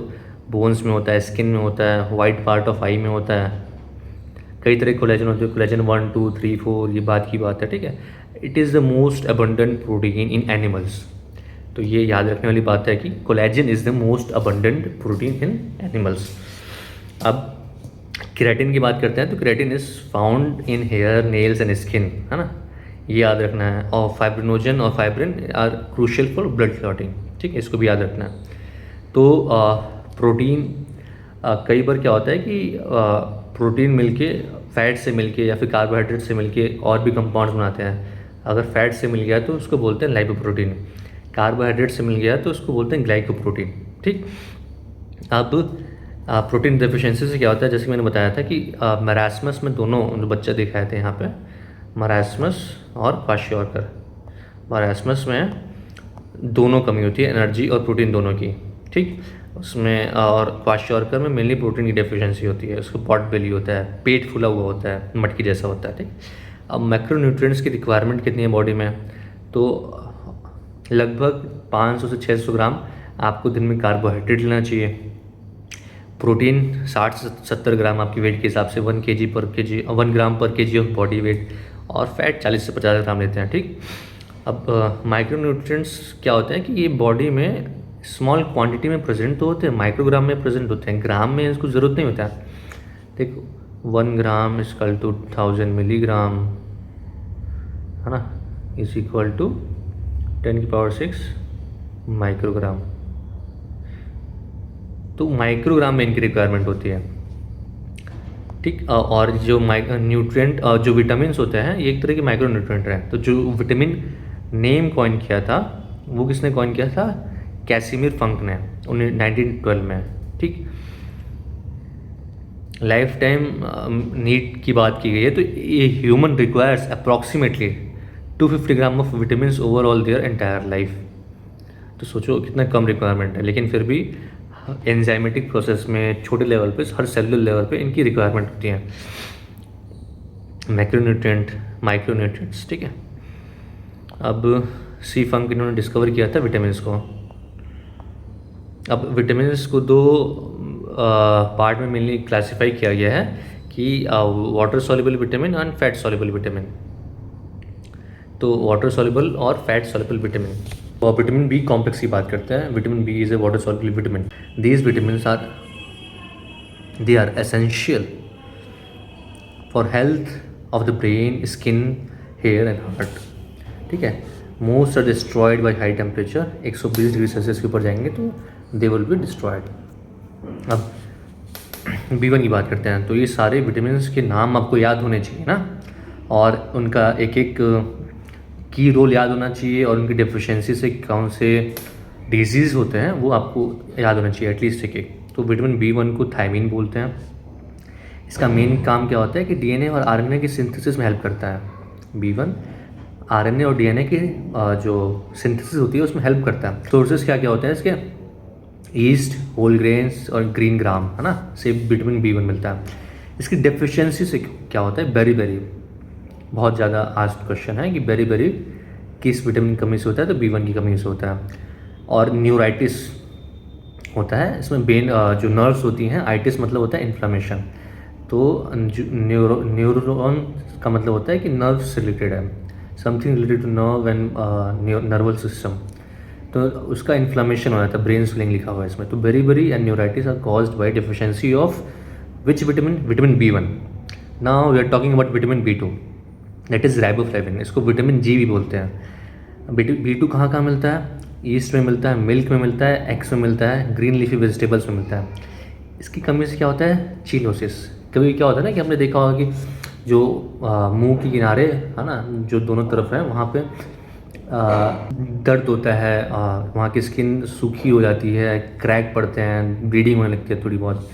बोन्स में होता है, स्किन में होता है, वाइट पार्ट ऑफ आई में होता है। कई तरह के कोलेजन होते हैं, कोलेजन 1, 2, 3, 4, ये बात की बात है, ठीक है। It is the most abundant protein in animals. तो ये याद रखने वाली बात है कि collagen is the most abundant protein in animals. अब केराटिन की बात करते हैं, तो keratin is found in hair, nails and skin, है ना, ये याद रखना है। और फाइब्रिनोजन और fibrin are crucial for blood clotting, ठीक है, इसको भी याद रखना है। तो प्रोटीन कई बार क्या होता है कि प्रोटीन मिलके फैट से मिलके या फिर कार्बोहाइड्रेट से मिलके और भी कंपाउंड्स बनाते हैं। अगर फैट से मिल गया तो उसको बोलते हैं लाइपोप्रोटीन, कार्बोहाइड्रेट से मिल गया तो उसको बोलते हैं ग्लाइकोप्रोटीन, ठीक। अब प्रोटीन डेफिशिएंसी से क्या होता है, जैसे मैंने बताया था कि मरासमस में दोनों जो बच्चा दिखाए थे यहाँ पे, मरासमस और क्वाशियोरकर, मरासमस में दोनों कमी होती है, एनर्जी और प्रोटीन दोनों की, ठीक। उसमें और क्वाशियोरकर में मेनली प्रोटीन की डेफिशिएंसी होती है, उसको पॉट बेली होता है, पेट फूला हुआ होता है, मटकी जैसा होता है, ठीक। अब मैक्रोन्यूट्रिएंट्स की रिक्वायरमेंट कितनी है बॉडी में, तो लगभग 500 से 600 ग्राम आपको दिन में कार्बोहाइड्रेट लेना चाहिए। प्रोटीन 60 से 70 ग्राम आपकी वेट के हिसाब से 1 ग्राम पर केजी ऑफ बॉडी वेट, और फैट 40 से 50 ग्राम लेते हैं, ठीक। अब माइक्रोन्यूट्रिएंट्स क्या होते हैं कि ये बॉडी में स्मॉल क्वांटिटी में प्रेजेंट तो होते हैं, माइक्रोग्राम में प्रेजेंट होते हैं, ग्राम में इसको ज़रूरत नहीं होता है। देखो 1 ग्राम इक्वल टू 1000 मिलीग्राम, है ना, इज इक्वल टू 10⁶ माइक्रोग्राम। तो माइक्रोग्राम में इनकी रिक्वायरमेंट होती है, ठीक। और जो न्यूट्रिएंट जो विटामिन्स होते हैं ये एक तरह के माइक्रो न्यूट्रिएंट हैं। तो जो विटामिन नेम कॉइन किया था वो किसने कॉइन किया था, कैसिमिर फंक ने 1912 में, ठीक। लाइफ टाइम नीड की बात की गई है, तो ये human requires approximately 250 gram of vitamin overall their entire life. तो सोचो कितना कम रिक्वायरमेंट है, लेकिन फिर भी एंजाइमेटिक प्रोसेस में छोटे लेवल पे, हर सेलुलर लेवल पे इनकी रिक्वायरमेंट होती है, मैक्रोन्यूट्रिएंट, माइक्रोन्यूट्रिएंट्स, ठीक है। अब सी फंक इन्होंने डिस्कवर किया था विटामिन्स को। अब विटामिन्स को दो पार्ट में मेनली क्लासिफाई किया गया है कि water soluble vitamin and fat soluble vitamin. तो वाटर सॉल्युबल और फैट सॉल्युबल विटामिन। तो विटामिन बी कॉम्प्लेक्स की बात करते हैं। Vitamin B is a water soluble vitamin. These vitamins are essential for health of the brain, skin, hair and heart, ठीक है। Most are destroyed by high temperature, 120 degree Celsius के ऊपर जाएंगे तो दे विल बी डिस्ट्रॉयड। अब B1 की बात करते हैं। तो ये सारे विटामिन्स के नाम आपको याद होने चाहिए ना, और उनका एक एक की रोल याद होना चाहिए, और उनकी डेफिशिएंसी से कौन से डिजीज़ होते हैं वो आपको याद होना चाहिए एटलीस्ट एक। तो विटामिन B1 को थायमीन बोलते हैं। इसका मेन काम क्या होता है कि DNA और RNA की सिंथेसिस में हेल्प करता है। B1 RNA और DNA की जो सिंथेसिस होती है उसमें हेल्प करता है। सोर्सेज क्या क्या होते हैं इसके, ईस्ट, होल ग्रेन्स और ग्रीन ग्राम, है ना, से विटामिन B1 मिलता है। इसकी डेफिशिएंसी से क्या होता है, बेरी बहुत ज़्यादा आस्क्ड क्वेश्चन है कि बेरी किस विटामिन की कमी से होता है, तो B1 की कमी से होता है। और न्यूराइटिस होता है इसमें, जो नर्व्स होती हैं, आइटिस मतलब होता है इन्फ्लामेशन, तो न्यूरोन का मतलब होता है कि नर्व से रिलेटेड है, something related to nerve and nerval system, तो उसका इन्फ्लामेशन हो जाता है, ब्रेन स्वेलिंग लिखा हुआ है इसमें। तो beri and neuritis are caused by deficiency of which vitamin B1। Now we are talking about vitamin B2, that is riboflavin. इसको विटामिन G भी बोलते हैं। B2 कहाँ कहाँ मिलता है, ईस्ट में मिलता है, मिल्क में मिलता है, एग्स में मिलता है, ग्रीन लीफी वेजिटेबल्स में मिलता है। इसकी कमी से क्या होता है, चिलोसिस। कभी क्या होता है ना कि हमने देखा होगा कि जो मुंह के किनारे, है ना, जो दोनों तरफ है वहाँ पे दर्द होता है, वहाँ की स्किन सूखी हो जाती है, क्रैक पड़ते हैं, ब्लीडिंग होने लगती है थोड़ी बहुत,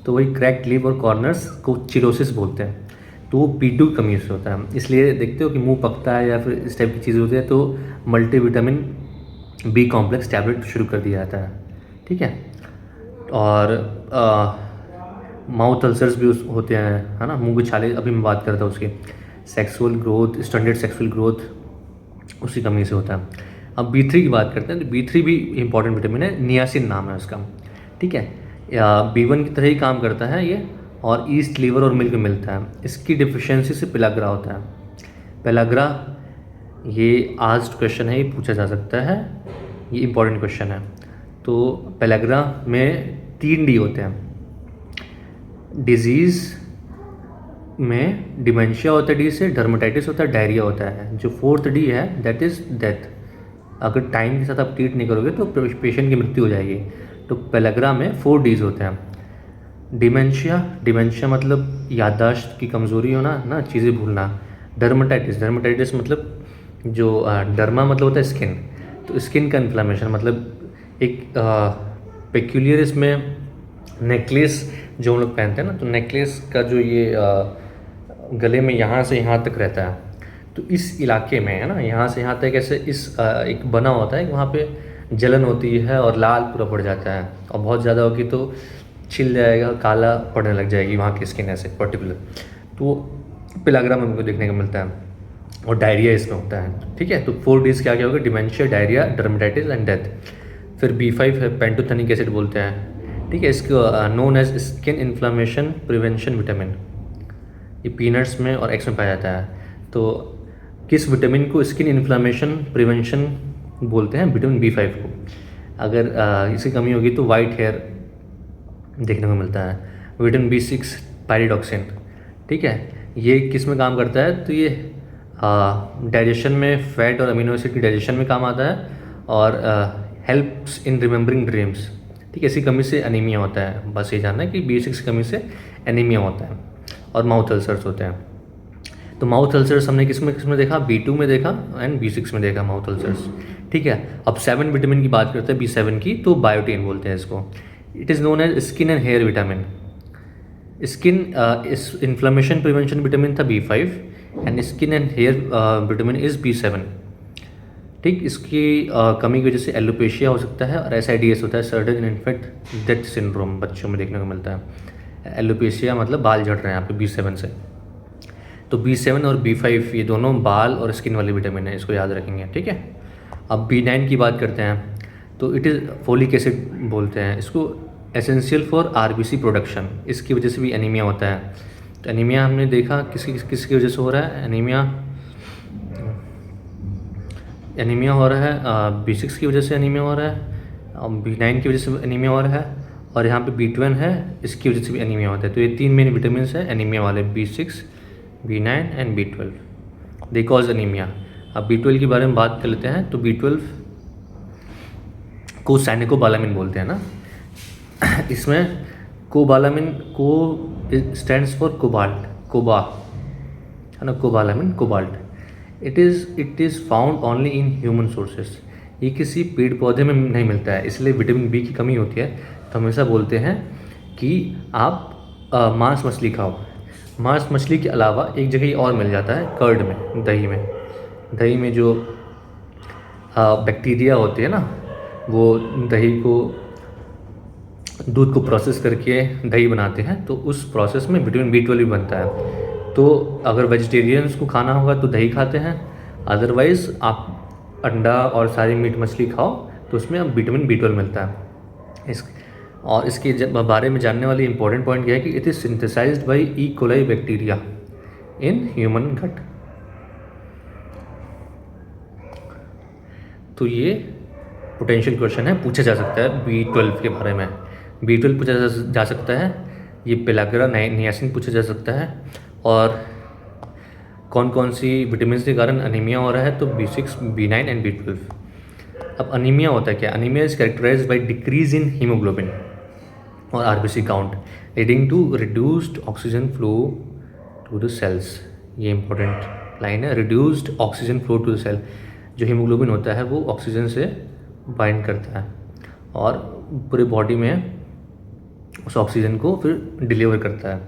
तो वही क्रैक्ड लिप और कॉर्नर्स को चिलोसिस बोलते हैं। तो वो B2 की कमी से होता है। इसलिए देखते हो कि मुंह पकता है या फिर इस टाइप की चीज़ें होती है तो मल्टीविटामिन B कॉम्प्लेक्स टैबलेट शुरू कर दिया जाता है, ठीक है। और माउथ अल्सर्स भी होते हैं, है ना, मुंह के छाले, अभी मैं बात करता हूँ उसकी। Sexual growth, standard sexual growth उसी कमी से होता है। अब B3 की बात करते हैं। तो B3 भी इंपॉर्टेंट विटामिन है, नियासिन नाम है उसका, ठीक है। B1 की तरह ही काम करता है ये, और ईस्ट, लीवर और मिल्क में मिलता है। इसकी डिफिशियंसी से पेलाग्रा होता है। पेलाग्रा ये आस्क्ड क्वेश्चन है, ये पूछा जा सकता है, ये इंपॉर्टेंट क्वेश्चन है। तो पेलाग्रा में 3 D होते हैं। डिजीज़ में डिमेंशिया होता है D से, डर्मेटाइटिस होता है, डायरिया होता है। जो 4th D है दैट इज़ डेथ। अगर टाइम के साथ आप ट्रीट नहीं करोगे तो पेशेंट की मृत्यु हो जाएगी। तो पेलाग्रा में 4 Ds होते हैं। डिमेंशिया मतलब याददाश्त की कमज़ोरी होना ना, चीज़ें भूलना। डर्मेटाइटिस मतलब जो डर्मा मतलब होता है स्किन, तो स्किन का इन्फ्लामेशन मतलब एक पेक्यूलियर इसमें नेकलेस जो हम लोग पहनते हैं ना, तो नेकलेस का जो ये गले में यहाँ से यहाँ तक रहता है, तो इस इलाके में, है ना, यहाँ से यहाँ तक ऐसे इस एक बना होता है, वहाँ पे जलन होती है और लाल पूरा पड़ जाता है, और बहुत ज़्यादा होगी तो छिल जाएगा, काला पड़ने लग जाएगी वहाँ की स्किन ऐसे पर्टिकुलर। तो पेलाग्रा में हमको देखने को मिलता है, और डायरिया इसमें होता है। ठीक है, तो 4 Ds क्या क्या होगा, dementia, diarrhoea, dermatitis and death. फिर B5 है, पेंटोथेनिक एसिड बोलते हैं। ठीक है, इसको known as skin inflammation prevention vitamin, ये पीनट्स में और एग्स में पाया जाता है। तो किस विटामिन को स्किन इन्फ्लामेशन प्रिवेंशन बोलते हैं, विटामिन B5 को। अगर इसकी कमी होगी तो वाइट हेयर देखने को मिलता है। विटामिन B6 पायरिडॉक्सिन, ठीक है, ये किस में काम करता है, तो ये डाइजेशन में, फैट और अमीनो एसिड की डाइजेशन में काम आता है, और हेल्प्स इन रिमेंबरिंग ड्रीम्स। ठीक है, इसी कमी से एनीमिया होता है, बस ये जानना है कि B6 की कमी से एनीमिया होता है। और माउथ अल्सर्स होते हैं। तो माउथ अल्सर्स हमने किस में देखा, B2 में देखा एंड B6 में देखा माउथ अल्सर्स। ठीक है, अब 7 विटामिन की बात करते हैं, B7 की, तो बायोटीन बोलते हैं इसको। It is known as skin and hair vitamin. Skin is inflammation prevention vitamin था B5 and skin and hair vitamin is B7। ठीक, इसकी कमी की वजह से एलोपेशिया हो सकता है, और SIDS होता है, सडन इन्फेक्ट डेथ सिंड्रोम, बच्चों में देखने को मिलता है। एलोपेशिया मतलब बाल झड़ रहे हैं यहाँ पे B7 से। तो B7 और B5 ये दोनों बाल और स्किन वाले विटामिन है, इसको याद रखेंगे। ठीक है, अब B9 की बात करते हैं, तो इट इज़ फोलिक एसिड बोलते हैं इसको, एसेंशियल फॉर RBC प्रोडक्शन। इसकी वजह से भी एनीमिया होता है। तो एनीमिया हमने देखा किसकी वजह से हो रहा है, एनीमिया हो रहा है, B6 की वजह से एनीमिया हो रहा है, B9 की वजह से एनीमिया हो रहा है, और यहाँ पे B12 है, इसकी वजह से भी एनीमिया होता है। तो ये 3 मेन विटामिन है एनीमिया वाले, B6, B9 and B12, they cause anaemia. अब B12 के बारे में बात कर लेते हैं। तो B12 को साइनिकोबालामिन बोलते हैं ना। इसमें कोबालामिन, को स्टैंड्स फॉर कोबाल्ट, कोबा है ना, cobalamin, cobalt. It is found only in human sources. ये किसी पेड़ पौधे में नहीं मिलता है, इसलिए विटामिन B की कमी होती है। तो हमेशा बोलते हैं कि आप मांस मछली खाओ। मांस मछली के अलावा एक जगह और मिल जाता है, कर्ड में, दही में जो बैक्टीरिया होते हैं ना, वो दूध को प्रोसेस करके दही बनाते हैं। तो उस प्रोसेस में विटामिन B12 भी बनता है। तो अगर वेजिटेरियंस को खाना होगा तो दही खाते हैं, अदरवाइज़ आप अंडा और सारी मीट मछली खाओ तो उसमें अब विटामिन B12 मिलता है। और इसके बारे में जानने वाली इंपॉर्टेंट पॉइंट क्या है कि it is synthesised by E coli bacteria in human gut. तो ये पोटेंशियल क्वेश्चन है, पूछा जा सकता है B12 के बारे में। B12 पूछा जा सकता है, ये पेलाग्रा नियासिन पूछा जा सकता है, और कौन कौन सी विटामिन के कारण अनीमिया हो रहा है, तो B6, B9 एंड B12। अब अनीमिया होता है क्या, anaemia is characterised by decrease in haemoglobin और RBC count leading to reduced oxygen flow to the cells. ये इंपॉर्टेंट लाइन है, reduced oxygen flow to the cell. जो हीमोग्लोबिन होता है वो ऑक्सीजन से बाइंड करता है और पूरे बॉडी में उस ऑक्सीजन को फिर डिलीवर करता है।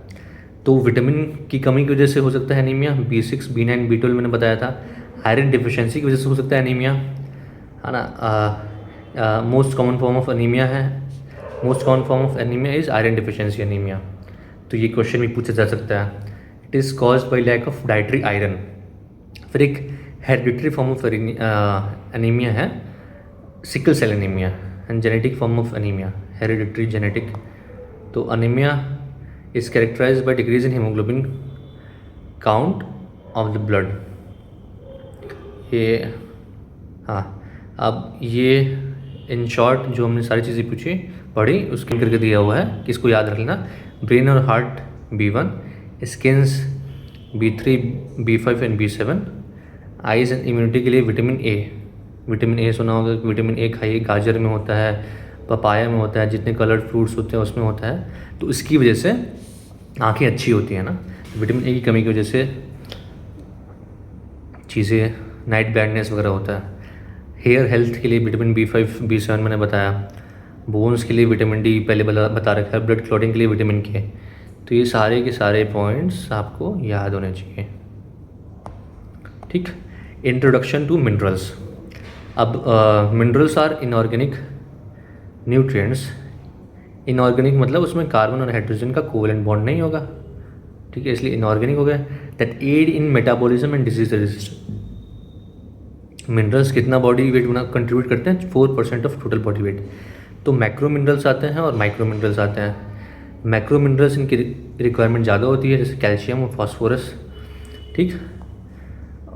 तो विटामिन की कमी की वजह से हो सकता है एनीमिया। B6, B9, B12 मैंने बताया था। आयरन डिफिशिएंसी की वजह से हो सकता है एनीमिया, है ना। Most common form of anaemia है, most common form of anaemia is iron deficiency anaemia. तो ये क्वेश्चन भी पूछा जा सकता है। It is caused by lack of dietary iron. फिर एक हेरिडिटरी फॉर्म ऑफ एनीमिया है, sickle cell anaemia, and genetic form of anaemia, hereditary genetic. तो anaemia is characterised by decrease in haemoglobin count of the blood. ये हाँ, अब ये in short जो हमने सारी चीज़ें पूछी पढ़ी उसके करके दिया हुआ है कि इसको याद रखना। ब्रेन और heart B1, skins B3, B5 and B7। Eyes and immunity के लिए विटामिन ए सुना होगा, विटामिन ए खाइए, गाजर में होता है, पपाया में होता है, जितने कलर्ड फ्रूट्स होते हैं उसमें होता है। तो इसकी वजह से आंखें अच्छी होती हैं ना। विटामिन ए की कमी की वजह से चीज़ें, नाइट ब्लाइंडनेस वगैरह होता है। हेयर हेल्थ के लिए विटामिन B5, B7 मैंने बताया। बोन्स के लिए विटामिन D पहले बता रखा है। ब्लड क्लॉटिंग के लिए विटामिन K। तो ये सारे के सारे पॉइंट्स आपको याद होने चाहिए। ठीक, इंट्रोडक्शन टू मिनरल्स। अब minerals are inorganic nutrients. Inorganic मतलब उसमें कार्बन और हाइड्रोजन का कोवेलेंट बॉन्ड नहीं होगा, ठीक है, इसलिए इनऑर्गेनिक हो गया। That aid in metabolism and disease resistance. Minerals कितना बॉडी वेट बना कंट्रीब्यूट करते हैं? 4% ऑफ टोटल बॉडी वेट। तो मैक्रो मिनरल्स आते हैं और माइक्रो मिनरल्स आते हैं। मैक्रो मिनरल्स इनकी रिक्वायरमेंट ज़्यादा होती है, जैसे कैल्शियम और फास्फोरस, ठीक।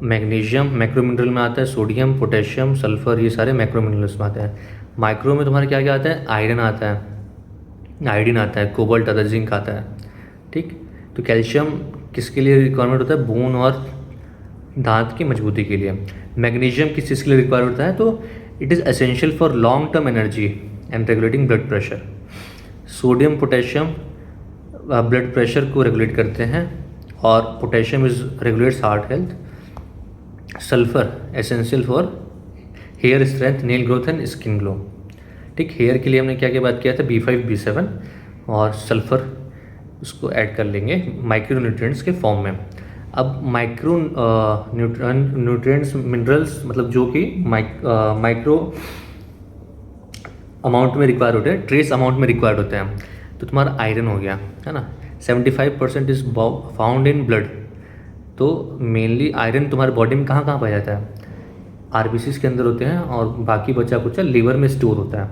मैग्नीशियम मैक्रो मिनरल में आता है, सोडियम, पोटेशियम, सल्फर, ये सारे मैक्रो मिनरल्स में आते हैं। माइक्रो में तुम्हारा क्या क्या आता है? आयरन आता है, आयोडीन आता है, कोबाल्ट आता है, जिंक आता है, ठीक। तो कैल्शियम किसके लिए रिक्वायरमेंट होता है? बोन और दांत की मजबूती के लिए। मैग्नीशियम किस चीज़ के लिए रिक्वायर होता है? तो it is essential for long term energy and regulating blood pressure. Sodium, potassium blood pressure को रेगुलेट करते हैं और potassium is regulates heart health. Sulphur essential for hair strength, nail growth and skin glow, ठीक। Hair के लिए हमने क्या क्या बात किया था? B5, B7 और सल्फर, उसको ऐड कर लेंगे माइक्रो न्यूट्रिएंट्स के फॉर्म में। अब माइक्रो न्यूट्रिएंट्स मिनरल्स मतलब जो कि माइक्रो अमाउंट में रिक्वायर होते हैं, ट्रेस अमाउंट में रिक्वायर्ड होते हैं। तो तुम्हारा आयरन हो गया, है ना, 75% इज फाउंड इन ब्लड। तो मेनली आयरन तुम्हारे बॉडी में कहाँ कहाँ पाया जाता है? आरबीसीज के अंदर होते हैं और बाकी बचा कुचा लिवर में स्टोर होता है।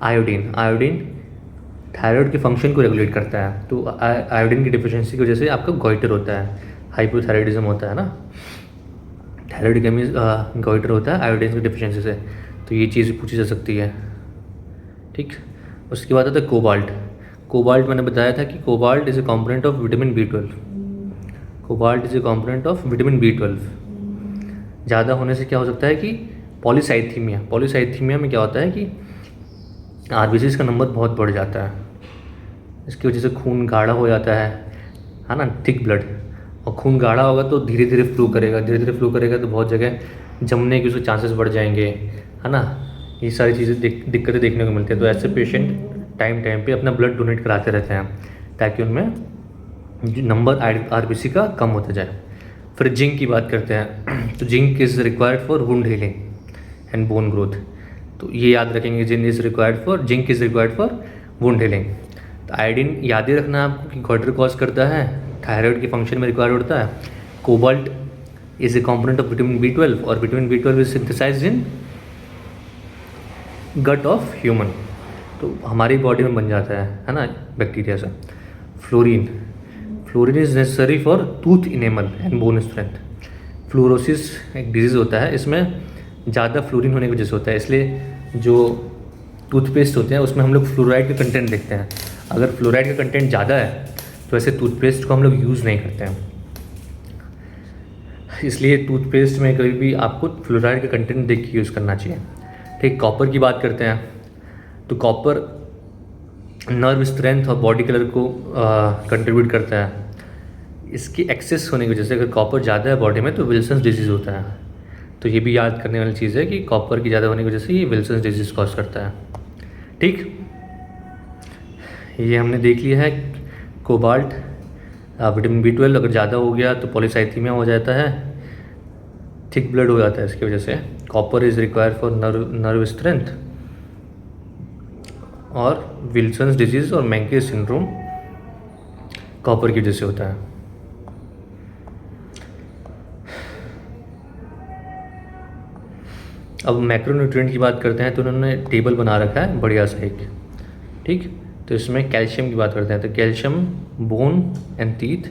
आयोडीन थायराइड के फंक्शन को रेगुलेट करता है। तो आयोडीन की डिफिशिएंसी की वजह से आपका गॉइटर होता है, हाइपोथायराइडिज्म होता है ना, थायराइड कमी गॉइटर होता है आयोडीन की डिफिशिएंसी से। तो ये चीज़ पूछी जा सकती है, ठीक। उसके बाद आता है कोबाल्ट मैंने बताया था कि cobalt is a component of vitamin B12। Cobalt is a component of vitamin B12। ज़्यादा होने से क्या हो सकता है कि पॉलीसाइथीमिया में क्या होता है कि आरबीसीज का नंबर बहुत बढ़ जाता है। इसकी वजह से खून गाढ़ा हो जाता है ना, थिक ब्लड। और खून गाढ़ा होगा तो धीरे धीरे फ्लो करेगा तो बहुत जगह जमने के उसके चांसेस बढ़ जाएंगे, है ना। ये सारी चीज़ें दिक्कतें देखने को मिलती है। तो ऐसे पेशेंट टाइम पे अपना ब्लड डोनेट कराते रहते हैं ताकि उनमें नंबर आरबीसी का कम होता जाए। फिर जिंक की बात करते हैं। तो zinc is required for wound healing and bone growth. तो ये याद रखेंगे, zinc is required for wound healing. तो आयोडीन याद ही रखना आपको कि गॉइटर कॉज करता है, थायराइड के फंक्शन में रिक्वायर्ड होता है। Cobalt is a component of vitamin B12 और vitamin B12 is synthesised in gut of human. तो हमारी बॉडी में बन जाता है ना, बैक्टीरिया से। Fluorine is necessary for tooth enamel and bone strength. Fluorosis एक डिजीज़ होता है, इसमें ज़्यादा फ्लोरीन होने की वजह से होता है। इसलिए जो टूथपेस्ट होते हैं उसमें हम लोग फ्लोराइड का कंटेंट देखते हैं। अगर फ्लोराइड का कंटेंट ज़्यादा है तो ऐसे टूथपेस्ट को हम लोग यूज़ नहीं करते हैं। इसलिए टूथपेस्ट में कभी भी आपको फ्लोराइड का कंटेंट देख के यूज़ करना चाहिए, ठीक। कॉपर की बात करते हैं। तो कॉपर नर्व स्ट्रेंथ और बॉडी कलर को कंट्रीब्यूट करता है। इसकी एक्सेस होने की वजह से अगर कॉपर ज़्यादा है बॉडी में तो विल्सन्स डिजीज़ होता है। तो ये भी याद करने वाली चीज़ है कि कॉपर की ज़्यादा होने की वजह से ये विल्सन्स डिजीज़ कॉज करता है, ठीक। ये हमने देख लिया है। कोबाल्ट विटामिन B12 अगर ज़्यादा हो गया तो पॉलीसाइथीमिया हो जाता है, थिक ब्लड हो जाता है इसकी वजह से। Copper is required for nerve strength और विल्सन्स डिजीज़ और मेंके सिंड्रोम कॉपर की वजह से होता है। अब मैक्रोन्यूट्रिएंट की बात करते हैं तो उन्होंने टेबल बना रखा है बढ़िया सा एक, ठीक। तो इसमें कैल्शियम की बात करते हैं। तो कैल्शियम बोन एंड टीथ,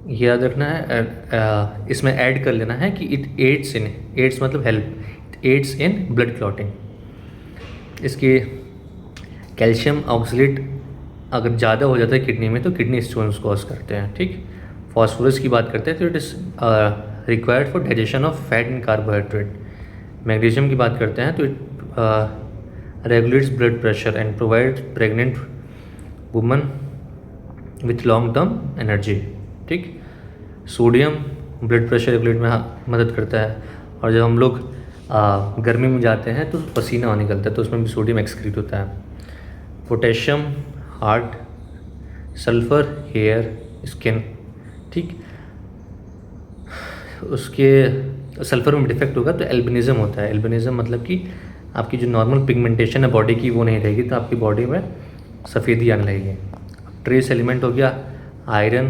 ये याद रखना है। इसमें ऐड कर लेना है कि इट एड्स मतलब help, it adds in blood clotting. इसके कैल्शियम ऑक्सलेट अगर ज़्यादा हो जाता है किडनी में तो किडनी स्टोन्स कॉज करते हैं, ठीक। फॉस्फोरस की बात करते हैं तो it is required for digestion of fat and carbohydrate. Magnesium की बात करते हैं तो it regulates blood pressure and provides pregnant woman with long term energy, ठीक। सोडियम ब्लड प्रेशर रेगुलेट में मदद करता है। और जब हम लोग गर्मी में जाते हैं तो पसीना निकलता है तो उसमें भी सोडियम एक्सक्रीट होता है। Potassium heart, sulphur hair skin, ठीक। उसके सल्फर में डिफेक्ट होगा तो एल्बिनिज्म होता है। एल्बिनिज्म मतलब कि आपकी जो नॉर्मल पिगमेंटेशन है बॉडी की वो नहीं रहेगी, तो आपकी बॉडी में सफ़ेदी आने लगेगी। ट्रेस एलिमेंट हो गया आयरन,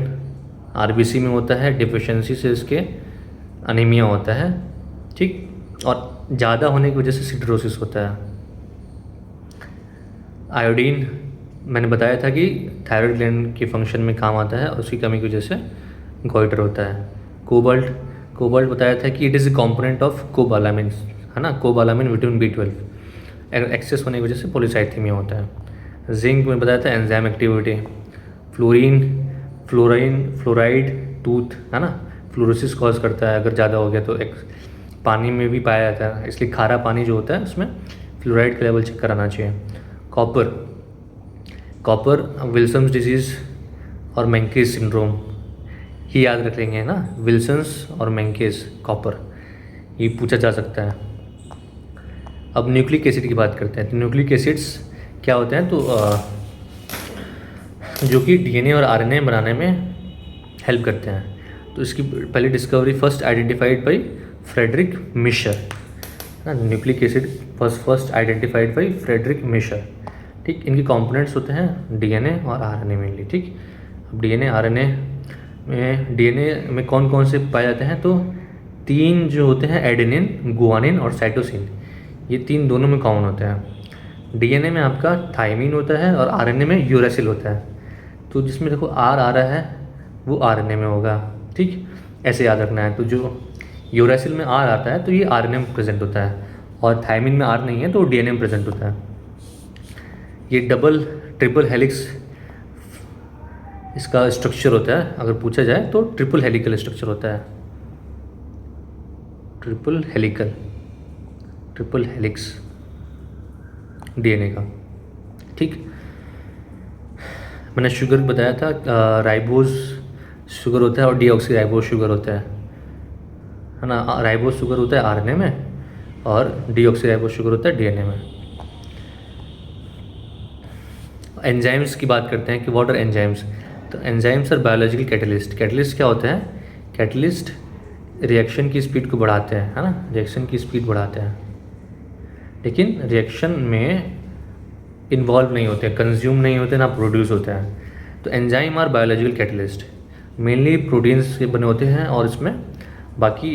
आरबीसी में होता है, डिफिशियंसी से इसके अनीमिया होता है, ठीक, और ज़्यादा होने की वजह से सिडरोसिस होता है। आयोडीन मैंने बताया था कि थायराइड ग्लैंड के फंक्शन में काम आता है और उसकी कमी की वजह से गॉइटर होता है। कोबाल्ट, कोबाल्ट बताया था कि it is a component of cobalamin, है ना, कोबालामिन विटामिन B12, एक्सेस होने की वजह से पॉलीसाइथीमिया होता है। जिंक में बताया था एंजाइम एक्टिविटी। फ्लोराइड टूथ, है ना, फ्लोरोसिस कॉज करता है अगर ज़्यादा हो गया तो। एक पानी में भी पाया जाता है, इसलिए खारा पानी जो होता है उसमें फ्लोराइड का लेवल चेक कराना चाहिए। कॉपर विल्सन्स डिजीज़ और मेंकेस सिंड्रोम, ये याद रख लेंगे, है ना, विल्सन्स और मेंकेस, कॉपर, ये पूछा जा सकता है। अब न्यूक्लिक एसिड की बात करते हैं। तो न्यूक्लिक एसिड्स क्या होते हैं, तो जो कि डीएनए और आरएनए बनाने में हेल्प करते हैं। तो इसकी पहली discovery first identified by Frederick Miescher, ना, nucleic acid first identified by Frederick Miescher, ठीक। इनके कंपोनेंट्स होते हैं डीएनए और आरएनए मेनली, ठीक। अब डीएनए में कौन कौन से पाए जाते हैं, तो 3 जो होते हैं, एडेनिन, गुआनिन और साइटोसिन, ये 3 दोनों में कॉमन होते हैं। डीएनए में आपका थाइमिन होता है और आरएनए में यूरेसिल होता है। तो जिसमें देखो आर आ रहा है वो आरएनए में होगा, ठीक, ऐसे याद रखना है। तो जो यूरेसिल में आर आता है तो ये आरएनए में प्रेजेंट होता है, और थाइमिन में आर नहीं है तो डीएनए में प्रेजेंट होता है। ये डबल ट्रिपल हेलिक्स इसका स्ट्रक्चर होता है, अगर पूछा जाए तो ट्रिपल हेलिकल स्ट्रक्चर होता है, ट्रिपल हेलिक्स डीएनए का, ठीक। मैंने शुगर बताया था, राइबोज शुगर होता है और डीऑक्सी राइबोज शुगर होता है ना। राइबोज शुगर होता है आरएनए में और डीऑक्सी राइबोज शुगर होता है डीएनए में। एंजाइम्स की बात करते हैं कि व्हाट आर एंजाइम्स। तो enzymes are biological catalyst. Catalyst क्या होते हैं, कैटलिस्ट रिएक्शन की स्पीड को बढ़ाते हैं, है ना, रिएक्शन की स्पीड बढ़ाते हैं, लेकिन रिएक्शन में इन्वॉल्व नहीं होते, कंज्यूम नहीं होते, ना प्रोड्यूस होते हैं। तो enzyme are biological catalyst, mainly proteins के बने होते हैं और इसमें बाकी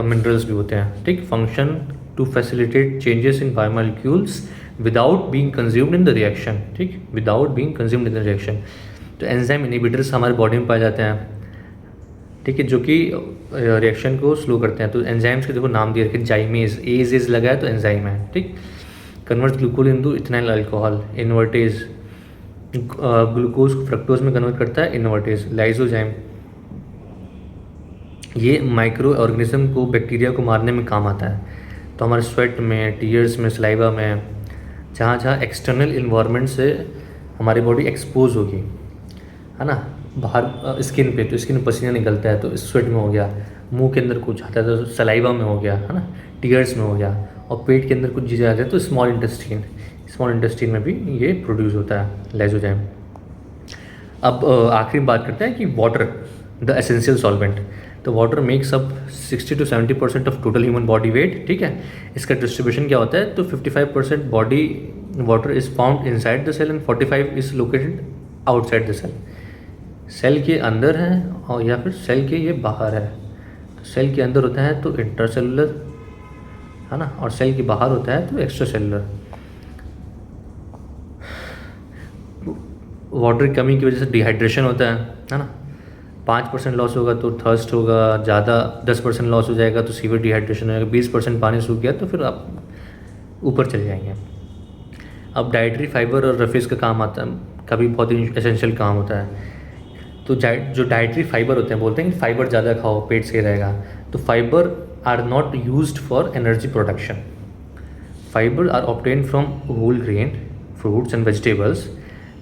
मिनरल्स भी होते हैं, ठीक। Function to facilitate changes in biomolecules without being consumed in the reaction, ठीक, without being consumed in the reaction. तो एंजाइम इनहिबिटर्स हमारे बॉडी में पाए जाते हैं, ठीक है, जो कि रिएक्शन को स्लो करते हैं। तो एंजाइम्स के देखो नाम दिए रखे, जाइमेज, एज लगा है तो एंजाइम है, ठीक। Convert glucose into ethyl alcohol, invertase, glucose को फ्रक्टोज में कन्वर्ट करता है, इन्वर्टेज। लाइसोजाइम, ये माइक्रो ऑर्गेनिज्म को, बैक्टीरिया को मारने में काम आता है। तो हमारे स्वेट में, टीयर्स में, सलाइवा में, जहाँ जहाँ एक्सटर्नल इन्वायरमेंट से हमारी बॉडी एक्सपोज होगी, है ना, बाहर स्किन पे, तो स्किन में पसीना निकलता है तो स्वेट में हो गया, मुंह के अंदर कुछ आता है तो सलाइवा में हो गया, है ना, टीयर्स में हो गया, और पेट के अंदर कुछ चीज़ें आ जाए तो स्मॉल इंटेस्टीन में भी ये प्रोड्यूस होता है लाइसोजाइम। अब आखिरी में बात करते हैं कि वाटर, द एसेंशियल सॉल्वेंट। तो water makes up 60 to 70% of total human body weight, ठीक है। इसका डिस्ट्रीब्यूशन क्या होता है, तो 55% body water is found inside the cell and 45 is located outside the cell. Cell के अंदर है और या फिर सेल के ये बाहर है। तो सेल के अंदर होता है तो इंटरसेलुलर, है ना, और सेल के बाहर होता है तो एक्स्ट्रा सेलुलर। वाटर की कमी की वजह से डिहाइड्रेशन होता है ना। 5% लॉस होगा तो थर्स्ट होगा, ज़्यादा 10% लॉस हो जाएगा तो सीवियर डिहाइड्रेशन होगा, 20% पानी सूख गया तो फिर आप ऊपर चले जाएंगे। अब डाइटरी फाइबर और रफेज का काम आता है, कभी बहुत ही एसेंशियल काम होता है। तो जो डाइटरी फाइबर होते हैं, बोलते हैं कि फाइबर ज़्यादा खाओ पेट सही रहेगा। तो fibre are not used for energy production. Fibre are obtained from whole grain, fruits and vegetables.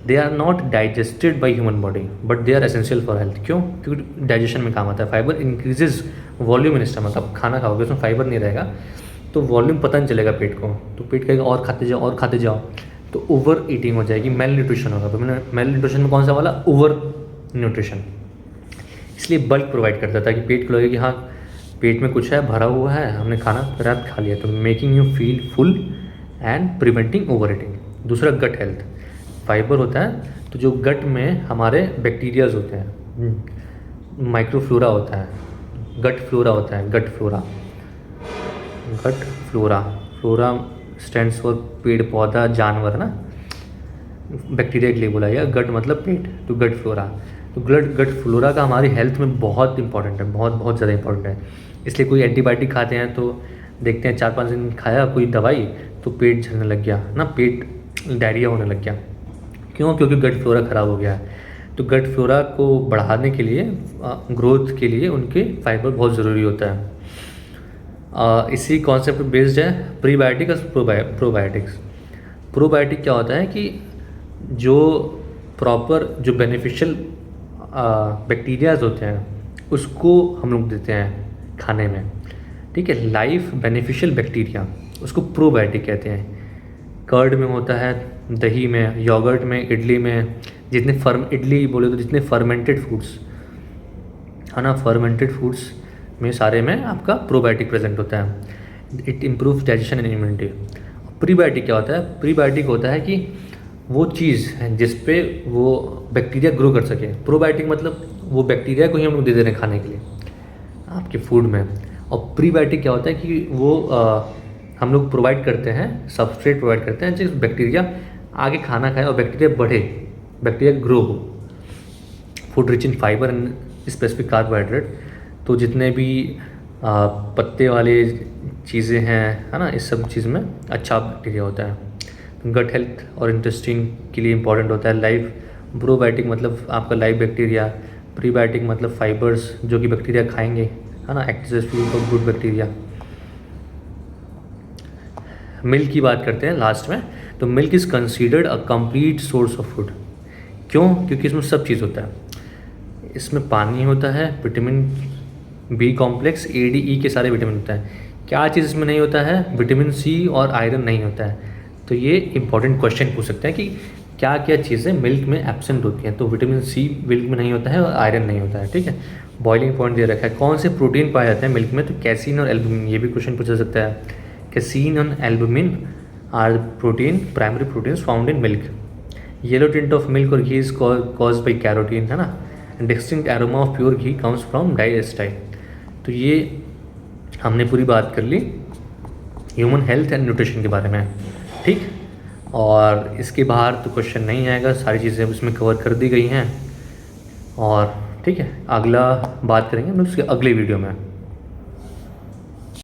They are not digested by human body but they are essential for health. क्यों? क्योंकि डाइजेशन में काम आता है। Fibre increases volume in stomach. आप खाना खाओगे उसमें फाइबर नहीं रहेगा तो वॉल्यूम पता नहीं चलेगा पेट को, तो पेट कहेगा और खाते जाओ तो ओवर ईटिंग हो जाएगी, मेल न्यूट्रिशन होगा। तो मैंने मेल न्यूट्रिशन में कौन सा वाला, ओवर न्यूट्रिशन। इसलिए बल्क प्रोवाइड करता था कि पेट को लगे कि हाँ पेट में कुछ है, भरा हुआ है, हमने खाना पर्याप्त खा लिया। तो making you feel full and preventing over eating. दूसरा गट हेल्थ। फाइबर होता है तो जो गट में हमारे बैक्टीरियाज होते हैं, माइक्रोफ्लोरा होता है, गट फ्लोरा होता है, gut flora. Gut flora, flora stands for पेड़ पौधा जानवर ना, बैक्टीरिया के लिए बोला गया। गट मतलब पेट, तो गट फ्लोरा। तो गट फ्लोरा का हमारी हेल्थ में बहुत इंपॉर्टेंट है, बहुत बहुत ज़्यादा इंपॉर्टेंट है। इसलिए कोई एंटीबायोटिक खाते हैं तो देखते हैं 4-5 दिन खाया कोई दवाई तो पेट झड़ने लग गया ना, पेट डायरिया होने लग गया। क्यों? क्योंकि गट फ्लोरा ख़राब हो गया है। तो गट फ्लोरा को बढ़ाने के लिए, ग्रोथ के लिए उनके फाइबर बहुत ज़रूरी होता है। इसी कॉन्सेप्ट पे बेस्ड है प्रीबायोटिक और प्रोबायोटिक्स। प्रोबायोटिक क्या होता है कि जो प्रॉपर जो बेनिफिशियल बैक्टीरियाज होते हैं उसको हम लोग देते हैं खाने में, ठीक है। लाइफ बेनिफिशियल बैक्टीरिया उसको प्रोबायोटिक कहते हैं। कर्ड में होता है, दही में, योगर्ट में, इडली में, इडली बोले तो जितने फर्मेंटेड फूड्स है ना, फर्मेंटेड फूड्स में सारे में आपका प्रोबायोटिक प्रेजेंट होता है। It improves digestion and immunity. Prebiotic क्या होता है? प्रीबायोटिक होता है कि वो चीज़ है जिस पे वो बैक्टीरिया ग्रो कर सके। प्रोबायोटिक मतलब वो बैक्टीरिया को ही हम लोग दे दे रहे हैं खाने के लिए आपके फूड में। और प्रीबायोटिक क्या होता है कि वो हम लोग प्रोवाइड करते हैं, सबस्ट्रेट प्रोवाइड करते हैं जिस बैक्टीरिया आगे खाना खाए और बैक्टीरिया बढ़े, बैक्टीरिया ग्रो हो। Food rich in fibre and specific carbohydrate. तो जितने भी पत्ते वाले चीज़ें हैं है ना, इस सब चीज़ में अच्छा बैक्टीरिया होता है। गट हेल्थ और इंटेस्टाइन के लिए इंपॉर्टेंट होता है। लाइव प्रोबायोटिक मतलब आपका लाइव बैक्टीरिया, प्रीबायोटिक मतलब फाइबर्स जो कि बैक्टीरिया खाएंगे है ना, act as fuel for good bacteria. Milk की बात करते हैं लास्ट में। तो milk is considered a complete source of food. क्यों? क्योंकि इसमें सब चीज़ होता है। इसमें पानी होता है, vitamin B complex, A D E K सारे विटामिन होता है। क्या चीज़ इसमें नहीं होता है? विटामिन सी और आयरन नहीं होता है। तो ये इंपॉर्टेंट क्वेश्चन पूछ सकते हैं कि क्या क्या चीज़ें मिल्क में एब्सेंट होती हैं। तो विटामिन सी मिल्क में नहीं होता है और आयरन नहीं होता है, ठीक है। बॉइलिंग पॉइंट दे रखा है। कौन से प्रोटीन पाए जाते हैं मिल्क में? तो कैसीन और एल्बुमिन, ये भी क्वेश्चन पूछा जा सकता है। कैसीन और albumin are protein, primary proteins found in milk. Yellow tint of milk और ghee is cause by carotene, है ना। Distinct aroma of pure ghee comes from diacetyl. तो ये हमने पूरी बात कर ली ह्यूमन हेल्थ एंड न्यूट्रिशन के बारे में, ठीक। और इसके बाहर तो क्वेश्चन नहीं आएगा, सारी चीज़ें उसमें कवर कर दी गई हैं। और ठीक है, अगला बात करेंगे हम उसके अगले वीडियो में।